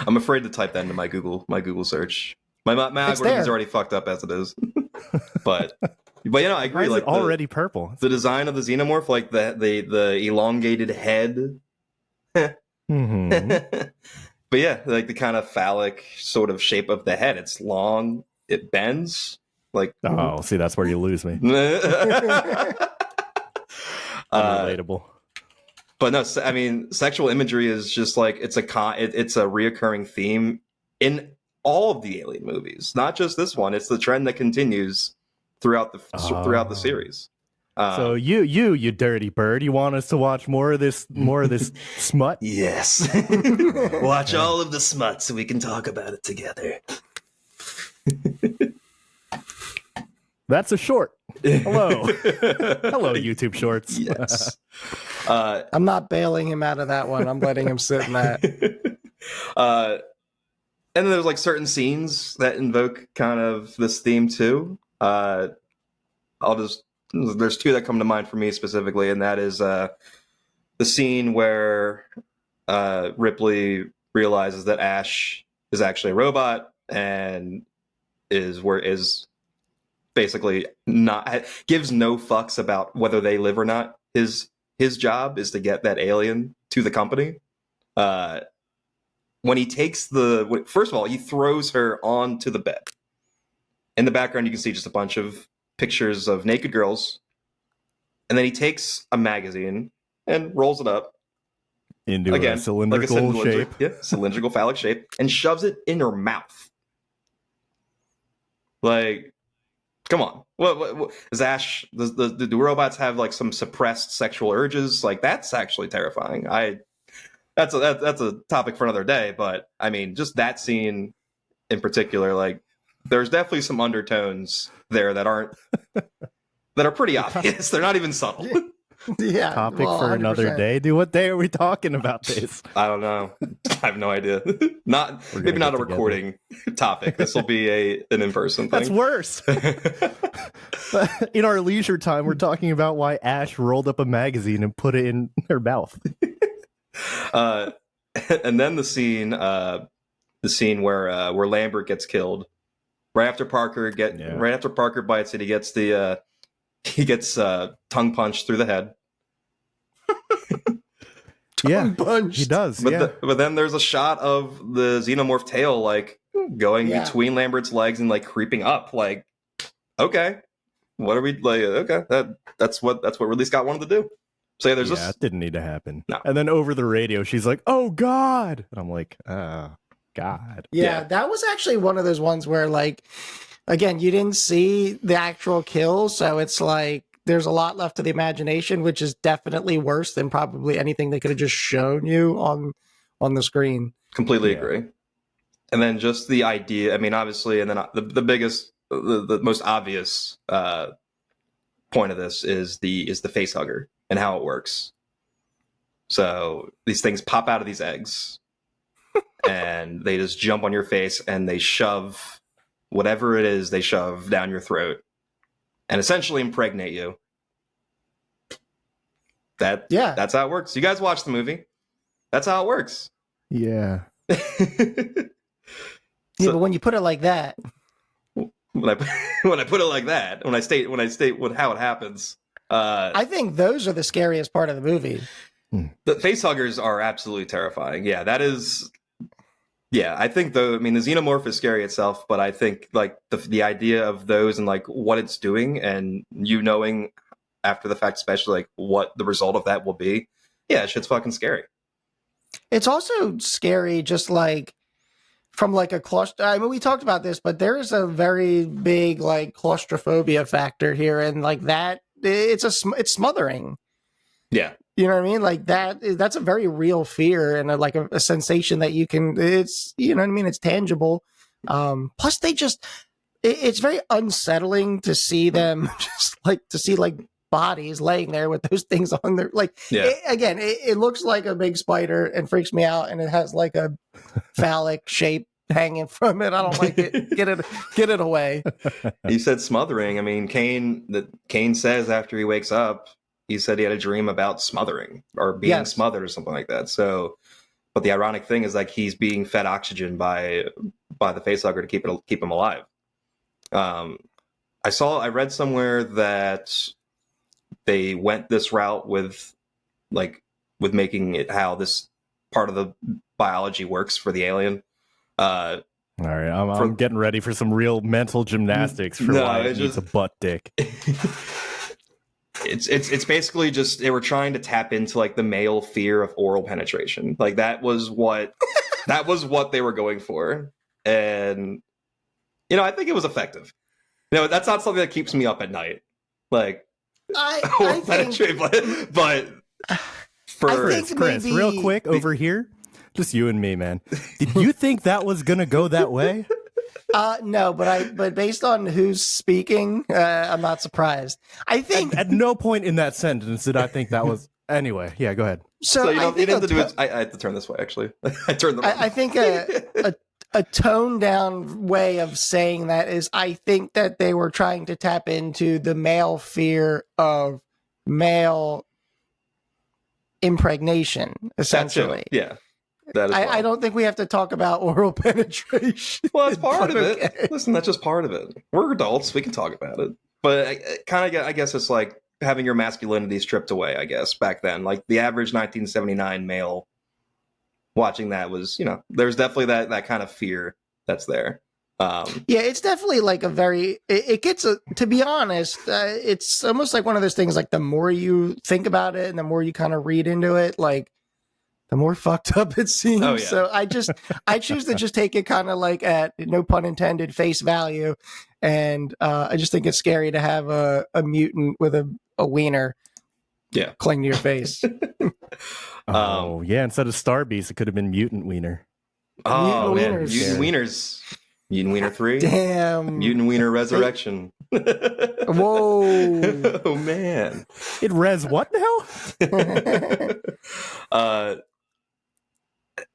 I'm afraid to type that into my Google search. My algorithm is already fucked up as it is. But I agree. Like already purple. The design of the xenomorph, like the elongated head. Mm-hmm. But yeah, like the kind of phallic sort of shape of the head. It's long. It bends. Like, see, that's where you lose me. Unrelatable. But no, I mean, sexual imagery is just like it's a reoccurring theme in all of the Alien movies, not just this one. It's the trend that continues throughout the series. So you dirty bird, you want us to watch more of this smut? Yes. Watch all of the smut so we can talk about it together. That's a short. Hello. Hello, YouTube Shorts. Yes. I'm not bailing him out of that one. I'm letting him sit in that. And then there's like certain scenes that invoke kind of this theme too. There's two that come to mind for me specifically, and that is the scene where Ripley realizes that Ash is actually a robot and is basically not gives no fucks about whether they live or not. His job is to get that alien to the company. When he takes first of all, he throws her onto the bed. In the background, you can see just a bunch of pictures of naked girls. And then he takes a magazine and rolls it up into a cylindrical shape. Yeah, cylindrical phallic shape, and shoves it in her mouth. Like, come on. What is Ash? Do robots have like some suppressed sexual urges? Like, that's actually terrifying. That's a topic for another day, but I mean, just that scene in particular, like, there's definitely some undertones there that are pretty obvious. They're not even subtle. Yeah. Topic for another day. Dude, what day are we talking about this? I don't know. I have no idea. Maybe not a recording topic. This will be an in-person thing. That's worse. In our leisure time, we're talking about why Ash rolled up a magazine and put it in her mouth. And then the scene where Lambert gets killed right after Parker bites it. He gets tongue punched through the head. Punched. He does. But then there's a shot of the xenomorph tail like going between Lambert's legs and like creeping up. Like, okay, what are we like? Okay, that's what Ridley Scott wanted to do. So yeah, it didn't need to happen. No. And then over the radio, she's like, "Oh God!" And I'm like, "Oh God." Yeah, that was actually one of those ones where, like, again, you didn't see the actual kill, so it's like there's a lot left to the imagination, which is definitely worse than probably anything they could have just shown you on the screen. Completely agree. And then just the idea. I mean, obviously, and then the biggest, the most obvious point of this is the face hugger and how it works. So these things pop out of these eggs and they just jump on your face and they shove whatever it is they shove down your throat and essentially impregnate you. That's how it works. You guys watch the movie. That's how it works. Yeah. But when you put it like that, when I put it like that, when I state how it happens, I think those are the scariest part of the movie. The face huggers are absolutely terrifying. Yeah, that is. Yeah, I think the xenomorph is scary itself, but I think like the idea of those and like what it's doing and you knowing after the fact, especially like what the result of that will be. Yeah, shit's fucking scary. It's also scary, just like from like a claustro. I mean, we talked about this, but there is a very big like claustrophobia factor here, and like that, it's smothering. Yeah. You know what I mean? Like that's a very real fear and a sensation that you can, it's, you know what I mean? It's tangible. Plus it's very unsettling to see them to see bodies laying there with those things on their, it looks like a big spider and freaks me out. And it has like a phallic shape hanging from it. I don't like it. Get it away. You said smothering. I mean, Kane says after he wakes up, he said he had a dream about smothering or being smothered or something like that. So, but the ironic thing is like he's being fed oxygen by the facehugger to keep him alive. I read somewhere that they went this route with making it how this part of the biology works for the alien. All right, I'm getting ready for some real mental gymnastics for why it needs a butt dick. It's basically just they were trying to tap into like the male fear of oral penetration. Like that was what they were going for, and I think it was effective. That's not something that keeps me up at night. Like I think, but for I think Chris, maybe, real quick over here, just you and me, man. Did you think that was gonna go that way? No, but based on who's speaking, I'm not surprised. I think At no point in that sentence did I think that was. Anyway, yeah, go ahead. So you don't have to do it. I have to turn this way. Actually, I turned the. I think a toned down way of saying that is, I think that they were trying to tap into the male fear of male impregnation, essentially. Yeah. That is I don't think we have to talk about oral penetration. Well, that's part of it. Listen, that's just part of it. We're adults. We can talk about it. But I guess it's like having your masculinity stripped away, I guess, back then. Like the average 1979 male watching that was, there's definitely that kind of fear that's there. Yeah, it's definitely like it gets, to be honest, it's almost like one of those things, like the more you think about it and the more you kind of read into it, like the more fucked up it seems. Oh, yeah. So I choose to just take it kind of like at, no pun intended, face value. And I just think it's scary to have a mutant with a wiener cling to your face. Yeah, instead of Star Beast, it could have been Mutant Wiener. Oh, Mutant man. Wieners. Mutant Wieners. Mutant Wiener 3. Damn. Mutant Wiener Resurrection. Whoa. Oh, man. It res what now?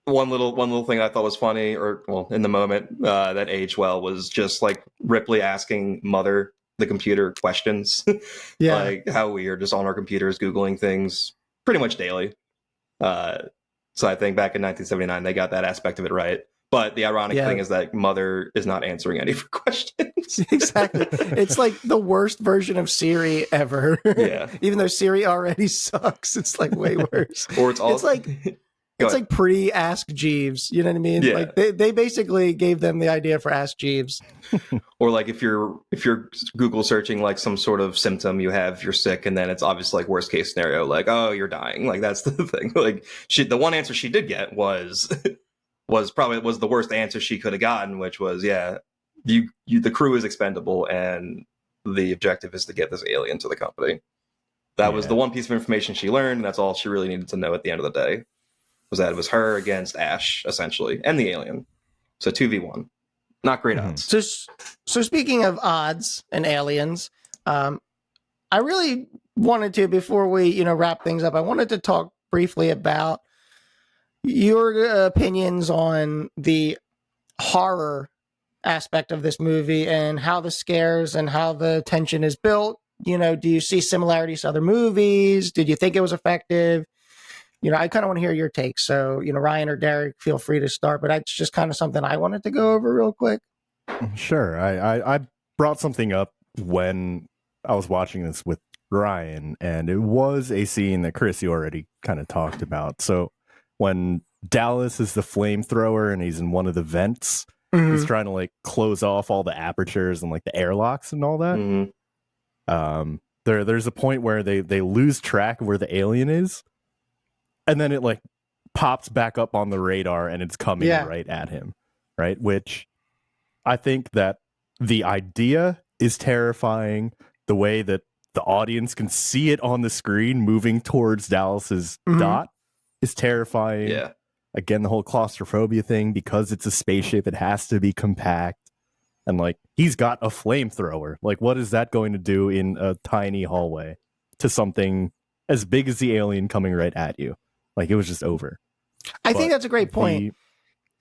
One little thing I thought was funny, in the moment, that aged well, was just like Ripley asking Mother, the computer, questions. Yeah. Like how we are just on our computers Googling things pretty much daily. So I think back in 1979, they got that aspect of it right. But the ironic thing is that Mother is not answering any of her questions. Exactly. It's like the worst version of Siri ever. Yeah. Even though Siri already sucks, it's like way worse. Or it's like pre-Ask Jeeves. You know what I mean? Yeah. Like they basically gave them the idea for Ask Jeeves. Or like if you're Google searching like some sort of symptom you have, you're sick, and then it's obviously like worst case scenario, like, oh, you're dying. Like that's the thing. Like the one answer she did get was the worst answer she could have gotten, which was, the crew is expendable and the objective is to get this alien to the company. That was the one piece of information she learned, and that's all she really needed to know at the end of the day, was that it was her against Ash, essentially, and the alien. So 2v1. Not great odds. So speaking of odds and aliens, I really wanted to, before we wrap things up, I wanted to talk briefly about your opinions on the horror aspect of this movie and how the scares and how the tension is built. Do you see similarities to other movies? Did you think it was effective? I kind of want to hear your take. So, Ryan or Derek, feel free to start, but it's just kind of something I wanted to go over real quick. Sure. I brought something up when I was watching this with Ryan, and it was a scene that Chris, you already kind of talked about. So when Dallas is the flamethrower and he's in one of the vents, he's trying to like close off all the apertures and like the airlocks and all that. There's a point where they lose track of where the alien is, and then it like pops back up on the radar and it's coming right at him, right? Which I think that the idea is terrifying. The way that the audience can see it on the screen moving towards Dallas's dot is terrifying. Yeah. Again, the whole claustrophobia thing, because it's a spaceship, it has to be compact. And like, he's got a flamethrower. Like, what is that going to do in a tiny hallway to something as big as the alien coming right at you? Like, it was just over. I think that's a great point.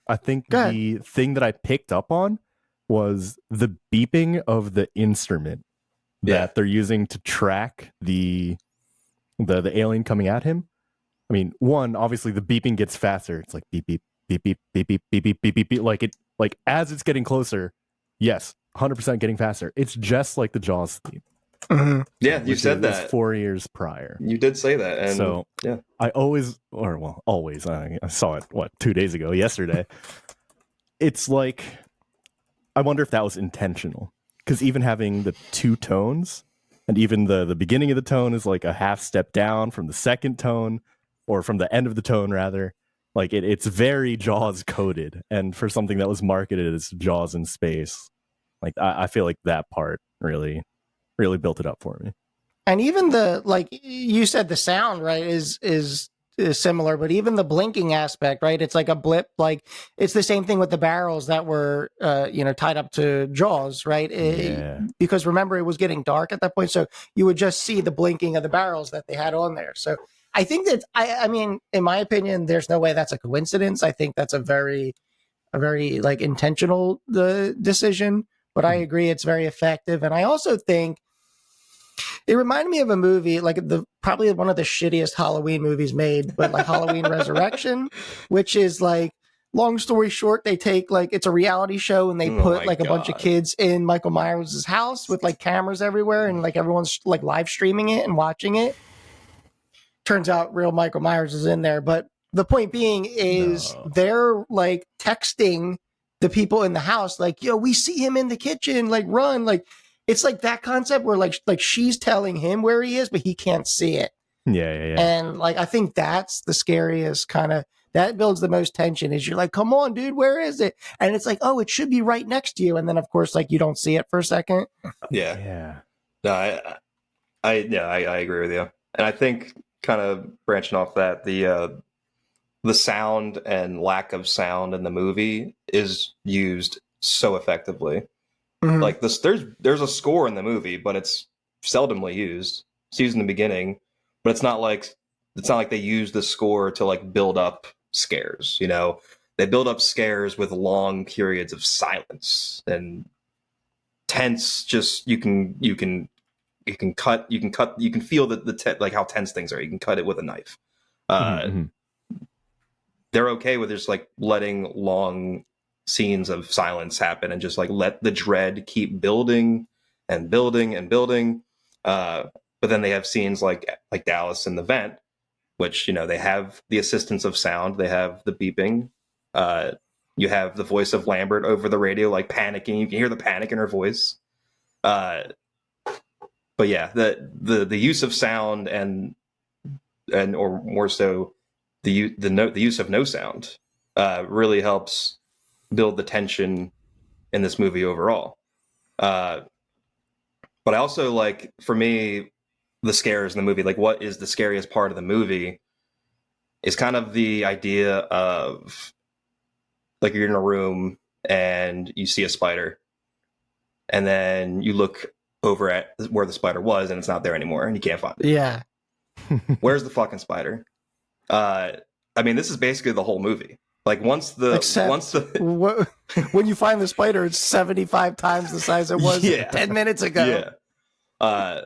I think the thing that I picked up on was the beeping of the instrument that they're using to track the alien coming at him. I mean, one, obviously the beeping gets faster. It's like beep beep beep beep beep beep beep beep beep beep beep. Like as it's getting closer, yes, 100% getting faster. It's just like the Jaws theme. Yeah, you said that 4 years prior. You did say that, and so I always. I saw it 2 days ago, yesterday. It's like, I wonder if that was intentional, because even having the two tones, And even the beginning of the tone is like a half step down from the second tone, or from the end of the tone rather. Like it's very Jaws coded, and for something that was marketed as Jaws in space, like I feel like that part really built it up for me. And even the, like you said, the sound, right, is similar, but even the blinking aspect, right? It's like a blip. Like it's the same thing with the barrels that were, tied up to Jaws, right? Because remember, it was getting dark at that point, so you would just see the blinking of the barrels that they had on there. So I think that I mean, in my opinion, there's no way that's a coincidence. I think that's a very like intentional decision. But I agree, it's very effective, and I also think it reminded me of a movie, like probably one of the shittiest Halloween movies made, but like Halloween Resurrection, which is like, long story short, they take like, it's a reality show and they put like a bunch of kids in Michael Myers' house with like cameras everywhere and like everyone's like live streaming it and watching it. Turns out real Michael Myers is in there. But the point being is they're like texting the people in the house, like, yo, we see him in the kitchen, like run, like, it's like that concept where like she's telling him where he is, but he can't see it. Yeah. And like, I think that's the scariest kind of, that builds the most tension, is you're like, come on, dude, where is it? And it's like, oh, it should be right next to you. And then of course, like you don't see it for a second. Yeah. No, I agree with you. And I think kind of branching off that, the sound and lack of sound in the movie is used so effectively. Mm-hmm. Like this, there's a score in the movie, but it's seldomly used. It's used in the beginning, but it's not like they use the score to like build up scares. You know, they build up scares with long periods of silence and tense. Just you can feel like how tense things are. You can cut it with a knife. They're okay with just like letting long scenes of silence happen and just like let the dread keep building and building and building. But then they have scenes like Dallas in the vent, which, you know, they have the assistance of sound. They have the beeping. You have the voice of Lambert over the radio, like panicking. You can hear the panic in her voice. But yeah, the use of sound and or more so the use of no sound really helps build the tension in this movie overall. But I also, like, for me, the scares in the movie, like what is the scariest part of the movie is kind of the idea of like you're in a room and you see a spider and then you look over at where the spider was and it's not there anymore and you can't find it. Yeah. Where's the fucking spider? I mean, this is basically the whole movie. Like when you find the spider, it's 75 times the size it was 10 minutes ago. Yeah.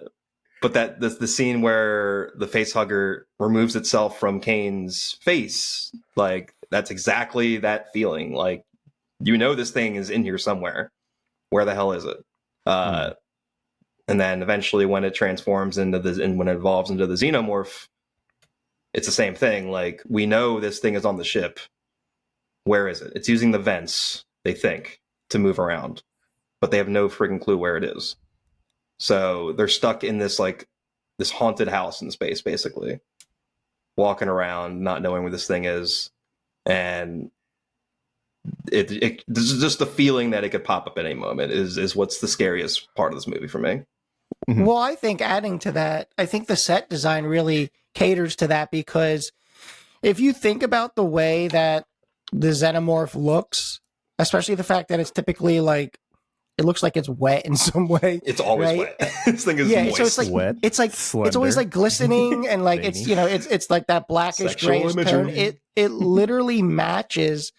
But the scene where the face hugger removes itself from Kane's face, like that's exactly that feeling. Like, you know, this thing is in here somewhere. Where the hell is it? And then eventually when it transforms when it evolves into the xenomorph, it's the same thing. Like, we know this thing is on the ship. Where is it? It's using the vents, they think, to move around, but they have no freaking clue where it is. So they're stuck in this haunted house in space, basically, walking around, not knowing where this thing is. And it this is just the feeling that it could pop up at any moment is what's the scariest part of this movie for me. Well, I think adding to that, I think the set design really caters to that, because if you think about the way that the xenomorph looks, especially the fact that it's typically like, it looks like it's wet in some way. It's always wet. This thing is moist. So it's like wet, it's like slender, it's always like glistening and like veiny. it's, you know, it's like that blackish grayish tone. It literally matches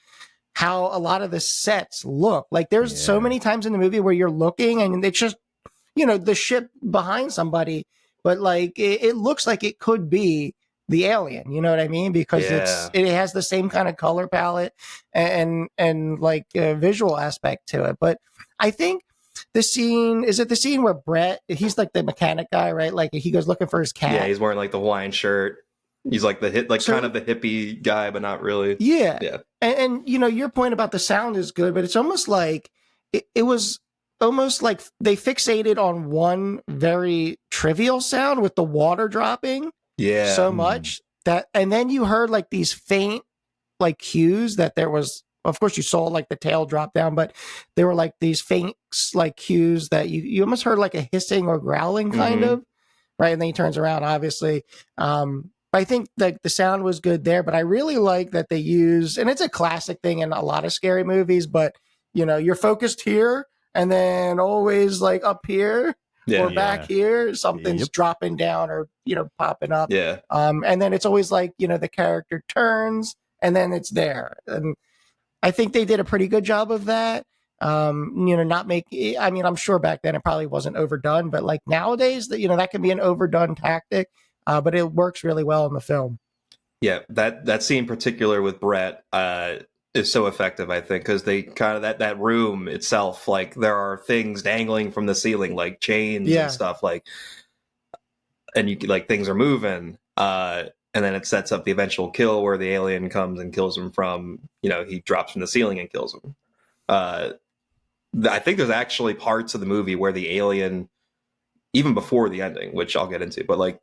how a lot of the sets look. Like there's so many times in the movie where you're looking and it's just, you know, the ship behind somebody, but like it looks like it could be the alien, you know what I mean? Because it has the same kind of color palette and like visual aspect to it. But I think the scene where Brett, he's like the mechanic guy, right? Like he goes looking for his cat. Yeah, he's wearing like the Hawaiian shirt. He's like kind of the hippie guy, but not really. Yeah. And you know, your point about the sound is good, but it's almost like it was almost like they fixated on one very trivial sound with the water dropping Yeah. so much that, and then you heard like these faint like cues that there was, of course you saw like the tail drop down, but there were like these faint like cues that you almost heard like a hissing or growling kind of, right? And then he turns around, obviously. I think like the sound was good there, but I really like that they use, and it's a classic thing in a lot of scary movies, but you know, you're focused here and then always like up here or back here, something's dropping down or, you know, popping up. Yeah. And then it's always like, you know, the character turns and then it's there. And I think they did a pretty good job of that. You know, not make, I mean, I'm sure back then it probably wasn't overdone, but like nowadays that, you know, that can be an overdone tactic, but it works really well in the film. Yeah. That scene in particular with Brett, is so effective, I think, because they kind of that room itself, like there are things dangling from the ceiling, like chains and stuff, like, and you like things are moving, and then it sets up the eventual kill where the alien comes and kills him from, you know, he drops from the ceiling and kills him. I think there's actually parts of the movie where the alien, even before the ending, which I'll get into, but like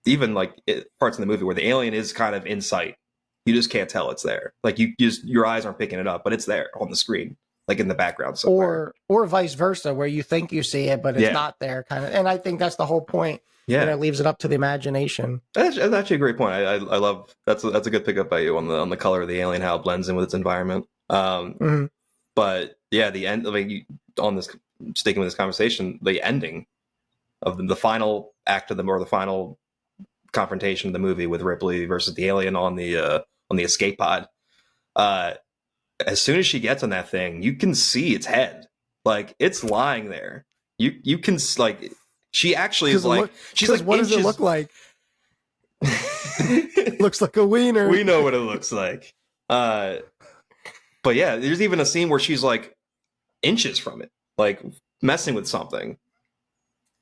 even like parts in the movie where the alien is kind of in sight. You just can't tell it's there. Like you just, your eyes aren't picking it up, but it's there on the screen, like in the background somewhere. Or vice versa, where you think you see it, but it's not there, kind of. And I think that's the whole point. Yeah, you know, it leaves it up to the imagination. That's actually a great point. I love that's a good pickup by you on the color of the alien, how it blends in with its environment. But yeah, the end. I mean, sticking with this conversation, the ending of the final act of the final confrontation of the movie with Ripley versus the alien on the escape pod. As soon as she gets on that thing, you can see its head, like it's lying there. You can like she actually is like she's like, what does it look like? Looks like a wiener. We know what it looks like. But yeah, there's even a scene where she's like inches from it, like messing with something.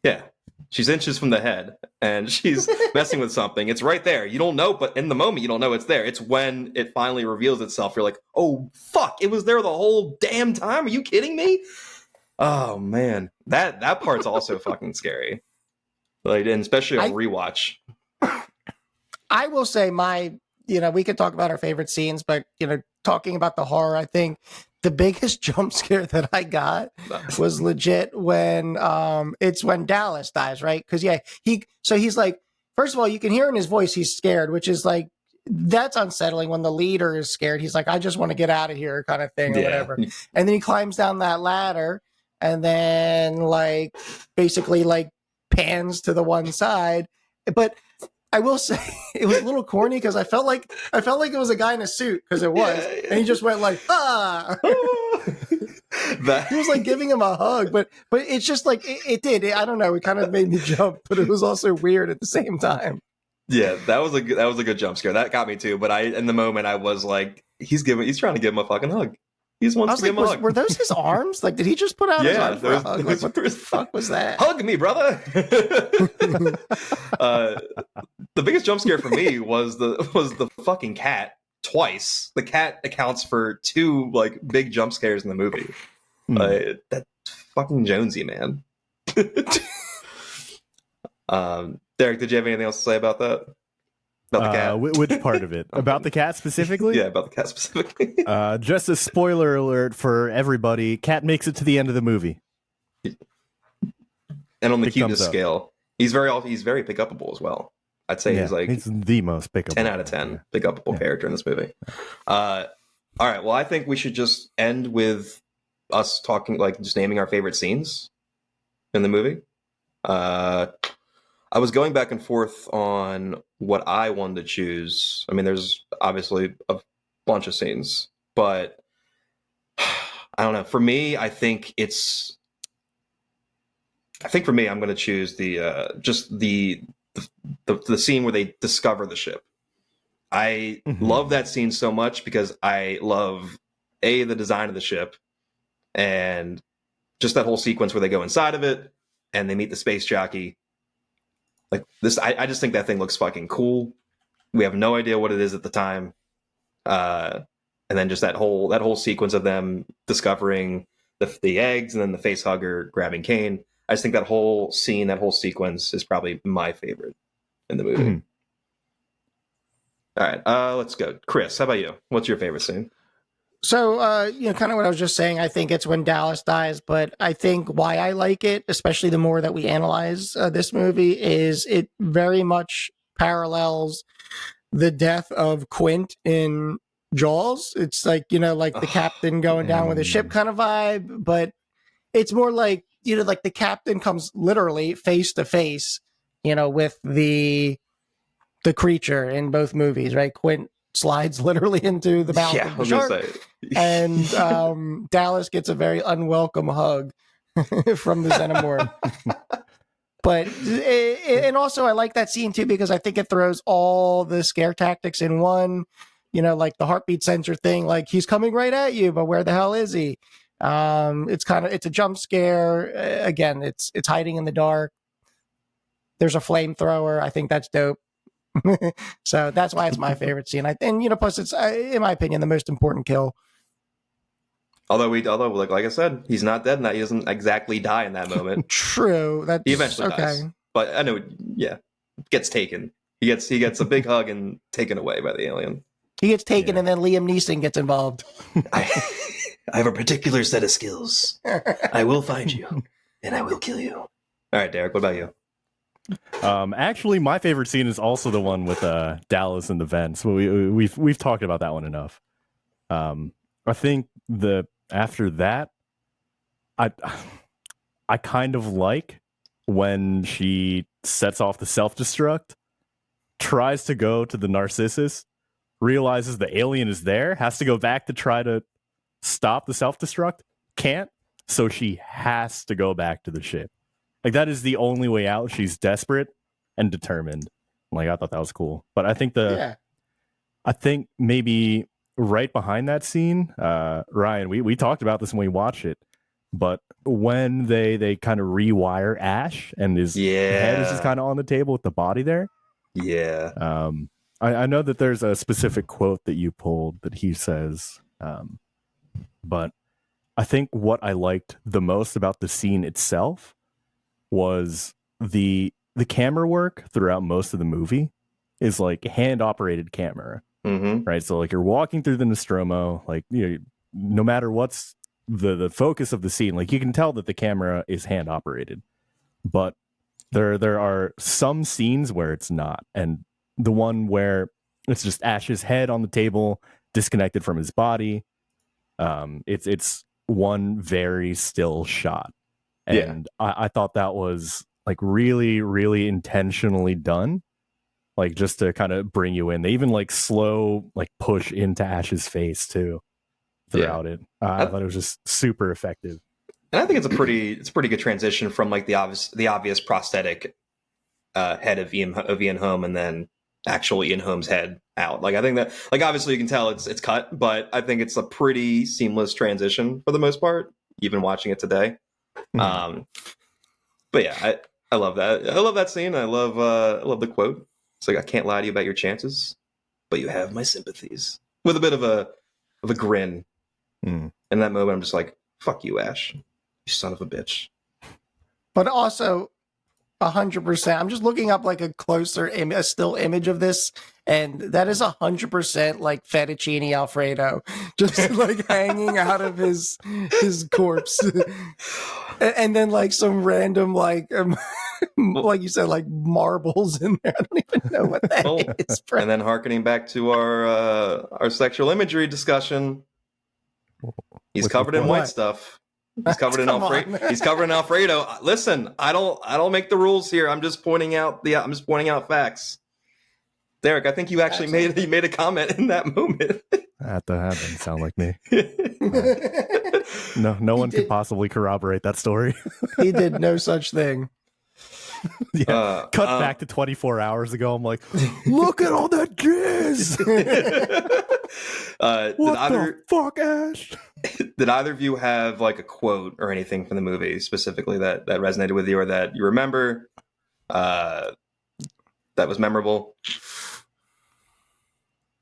Yeah. She's inches from the head and she's messing with something. It's right there. You don't know, but in the moment, you don't know it's there. It's when it finally reveals itself. You're like, oh, fuck. It was there the whole damn time. Are you kidding me? Oh, man. That part's also fucking scary. Like, and especially on rewatch. I will say we could talk about our favorite scenes, but, you know, talking about the horror, I think the biggest jump scare that I got was legit when it's when Dallas dies, right? Because he's like, first of all, you can hear in his voice he's scared, which is like, that's unsettling when the leader is scared. He's like, I just want to get out of here, kind of thing, or whatever. And then he climbs down that ladder and then like basically like pans to the one side. But I will say it was a little corny because I felt like it was a guy in a suit, because it was, and he just went like, ah. He was like giving him a hug, but it's just like it did. I don't know. It kind of made me jump, but it was also weird at the same time. Yeah, that was a good jump scare. That got me too. But in the moment, I was like, he's trying to give him a fucking hug. He just wants to give him a hug. Were those his arms? Like, did he just put out his arms for a hug? Like, what the fuck was that? Hug me, brother. The biggest jump scare for me was the fucking cat twice. The cat accounts for 2 like big jump scares in the movie. That fucking Jonesy, man. Derek, did you have anything else to say about that? About the cat? Which part of it? About the cat specifically? Yeah, about the cat specifically. Just a spoiler alert for everybody. Cat makes it to the end of the movie. And on the cuteness scale, he's very pick upable as well. I'd say he's the most pick upable. 10 out of 10 pick upable character in this movie. All right, well, I think we should just end with us talking, like just naming our favorite scenes in the movie. I was going back and forth on what I wanted to choose. I mean, there's obviously a bunch of scenes, but I don't know. For me, I think for me, I'm going to choose the scene where they discover the ship. I love that scene so much because I love the design of the ship and just that whole sequence where they go inside of it and they meet the space jockey. Like this, I just think that thing looks fucking cool. We have no idea what it is at the time, and then just that whole sequence of them discovering the eggs and then the face hugger grabbing Kane. I just think that whole scene, that whole sequence is probably my favorite in the movie. Mhm. All right, let's go. Chris, how about you? What's your favorite scene? So, kind of what I was just saying, I think it's when Dallas dies, but I think why I like it, especially the more that we analyze this movie, is it very much parallels the death of Quint in Jaws. It's like, like the captain going down with a ship kind of vibe, but it's more like, like the captain comes literally face to face, with the creature in both movies, right? Quint slides literally into the mouth of the shark, and Dallas gets a very unwelcome hug from the xenomorph. But and also I like that scene too because I think it throws all the scare tactics in one. Like the heartbeat sensor thing, like he's coming right at you, but where the hell is he? It's a jump scare. Again, it's hiding in the dark. There's a flamethrower. I think that's dope. So that's why it's my favorite scene. Plus it's in my opinion the most important kill. Although like I said, he's not dead, and he doesn't exactly die in that moment. True, that he eventually dies. But I know, gets taken. He gets a big hug and taken away by the alien. He gets taken, and then Liam Neeson gets involved. I have a particular set of skills. I will find you, and I will kill you. All right, Derek, what about you? Actually, my favorite scene is also the one with Dallas and the vents. We've talked about that one enough. I think after that, I kind of like when she sets off the self-destruct, tries to go to the Narcissus, realizes the alien is there, has to go back to try to stop the self-destruct, can't, so she has to go back to the ship. Like, that is the only way out. She's desperate and determined. Like, I thought that was cool. But I think I think maybe right behind that scene, Ryan, we talked about this when we watched it, but when they kind of rewire Ash and his head is just kind of on the table with the body there. Yeah. I know that there's a specific quote that you pulled that he says, but I think what I liked the most about the scene itself was the camera work throughout most of the movie is like hand operated camera, right? So like you're walking through the Nostromo, like no matter what's the focus of the scene, like you can tell that the camera is hand operated, but there are some scenes where it's not, and the one where it's just Ash's head on the table, disconnected from his body, it's one very still shot. And I thought that was like really, really intentionally done. Like just to kind of bring you in. They even like slow, like push into Ash's face too throughout it. I thought it was just super effective. And I think it's a pretty good transition from like the obvious prosthetic head of Ian Holm and then actual Ian Holm's head out. Like I think that like obviously you can tell it's cut, but I think it's a pretty seamless transition for the most part, even watching it today. But yeah, I love that. I love that scene. I love the quote. It's like, I can't lie to you about your chances, but you have my sympathies. With a bit of a grin. In that moment, I'm just like, fuck you, Ash. You son of a bitch. But also 100%. I'm just looking up like a closer a still image of this, and that is 100% like fettuccine Alfredo, just like hanging out of his corpse, and then like some random like you said, like marbles in there. I don't even know what that is. Bro. And then harkening back to our sexual imagery discussion, he's covered in white stuff. He's covered in Alfredo. He's covered in Alfredo. Listen, I don't make the rules here. I'm just pointing out facts. Derek, I think you actually made a comment in that moment. That didn't sound like me. No one could possibly corroborate that story. He did no such thing. Cut back to 24 hours ago. I'm like, look at all that jizz. What the fuck, Ash? Did either of you have like a quote or anything from the movie specifically that resonated with you or that you remember that was memorable?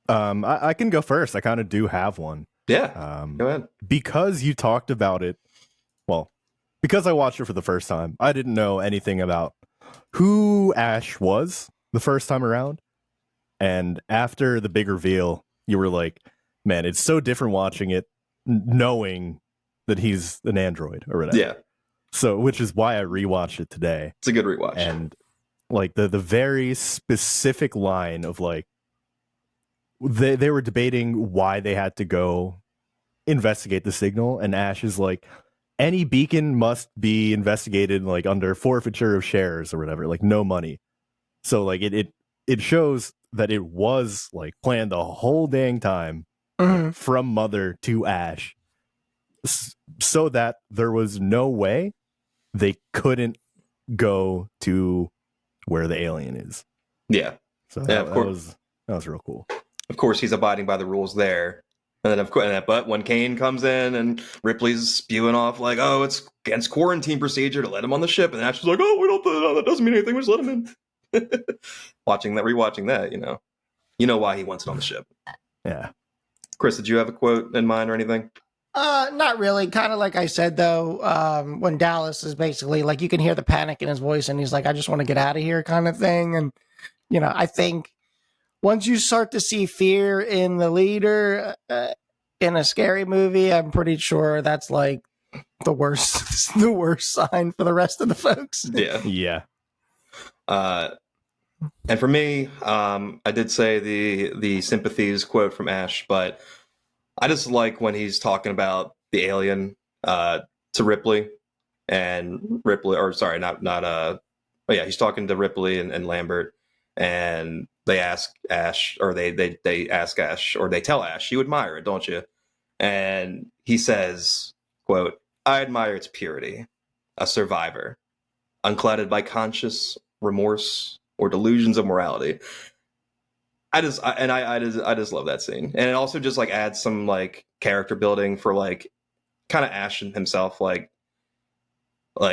I can go first. I kind of do have one. Yeah, go ahead. Because you talked about it well, because I watched it for the first time, I didn't know anything about who Ash was the first time around. And after the big reveal, you were like, man, it's so different watching it, knowing that he's an android or whatever. Yeah. So, which is why I rewatched it today. It's a good rewatch. And like the very specific line of like, they were debating why they had to go investigate the signal. And Ash is like, any beacon must be investigated like under forfeiture of shares or whatever, like no money. So like it shows that it was like planned the whole dang time from Mother to Ash, so that there was no way they couldn't go to where the alien is. Yeah. So yeah, that was real cool. Of course, he's abiding by the rules there. And then, of course, but when Kane comes in and Ripley's spewing off like, "Oh, it's against quarantine procedure to let him on the ship," and Ash is like, "Oh, we don't. That doesn't mean anything. We just let him in." Rewatching that, you know why he wants it on the ship. Yeah. Chris, did you have a quote in mind or anything? Not really. Kind of like I said, though, when Dallas is basically like, you can hear the panic in his voice and he's like, I just want to get out of here kind of thing. And, I think once you start to see fear in the leader in a scary movie, I'm pretty sure that's like the worst, the worst sign for the rest of the folks. Yeah. Yeah. And for me, I did say the sympathies quote from Ash, but I just like when he's talking about the alien to Ripley, and Ripley, or sorry, he's talking to Ripley and Lambert, and they ask Ash, or they ask Ash, or they tell Ash, "You admire it, don't you?" And he says, quote, "I admire its purity, a survivor, unclouded by conscious remorse or delusions of morality." I just love that scene, and it also just like adds some like character building for like kind of Ash himself. Like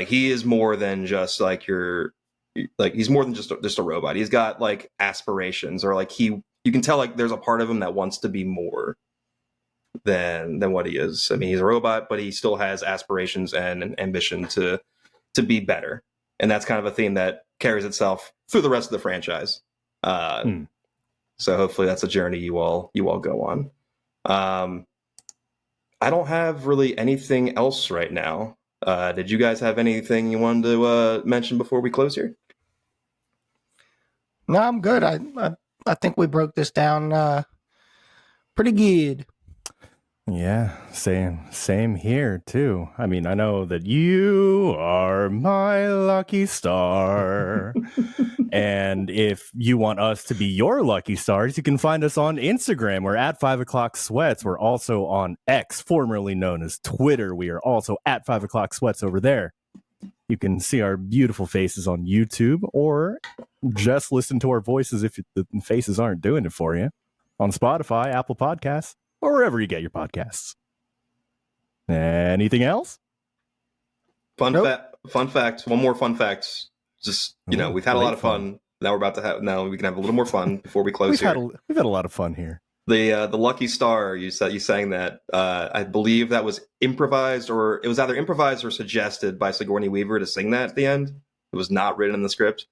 he is more than just like he's more than just a robot. He's got like aspirations, or like you can tell like there's a part of him that wants to be more than what he is. I mean, he's a robot, but he still has aspirations and an ambition to be better, and that's kind of a theme that carries itself through the rest of the franchise. So hopefully that's a journey you all go on. I don't have really anything else right now. Did you guys have anything you wanted to mention before we close here? No, I'm good. I think we broke this down pretty good. Yeah, same here too. I mean, I know that you are my lucky star. And if you want us to be your lucky stars, you can find us on Instagram. We're at 5 o'clock sweats. We're also on X, formerly known as Twitter. We are also at 5 o'clock sweats over there. You can see our beautiful faces on YouTube, or just listen to our voices if the faces aren't doing it for you, on Spotify, Apple Podcasts, or wherever you get your podcasts. Anything else? Fun fact. One more fun fact. Just, we've had a lot of fun. Now we can have a little more fun before we close here. We've had a lot of fun here. The lucky star, you sang that. I believe that was improvised, or it was either improvised or suggested by Sigourney Weaver to sing that at the end. It was not written in the script.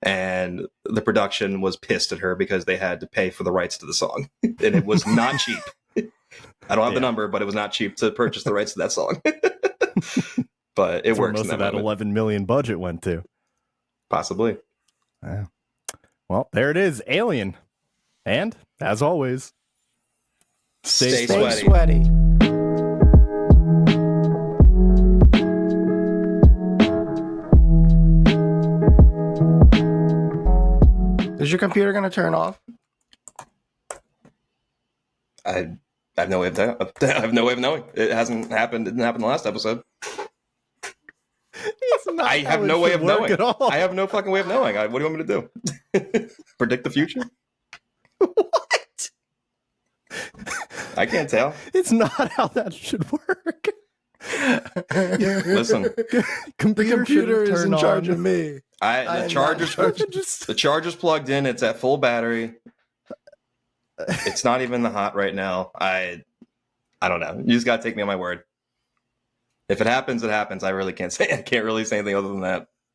And the production was pissed at her because they had to pay for the rights to the song. And it was not cheap. I don't have the number, but it was not cheap to purchase the rights to that song. But it works. Most of that 11 million budget went to. Possibly. Yeah. Well, there it is, Alien. And, as always, stay sweaty. Is your computer going to turn off? I have no way of knowing. It hasn't happened. It didn't happen the last episode. I have no way of knowing. I have no fucking way of knowing. What do you want me to do? Predict the future? What? I can't tell. It's not how that should work. Listen, The computer is in charge of me. The charger's plugged in. It's at full battery. It's not even hot right now. I don't know. You just gotta take me on my word. If it happens, it happens. I really can't say. I can't really say anything other than that.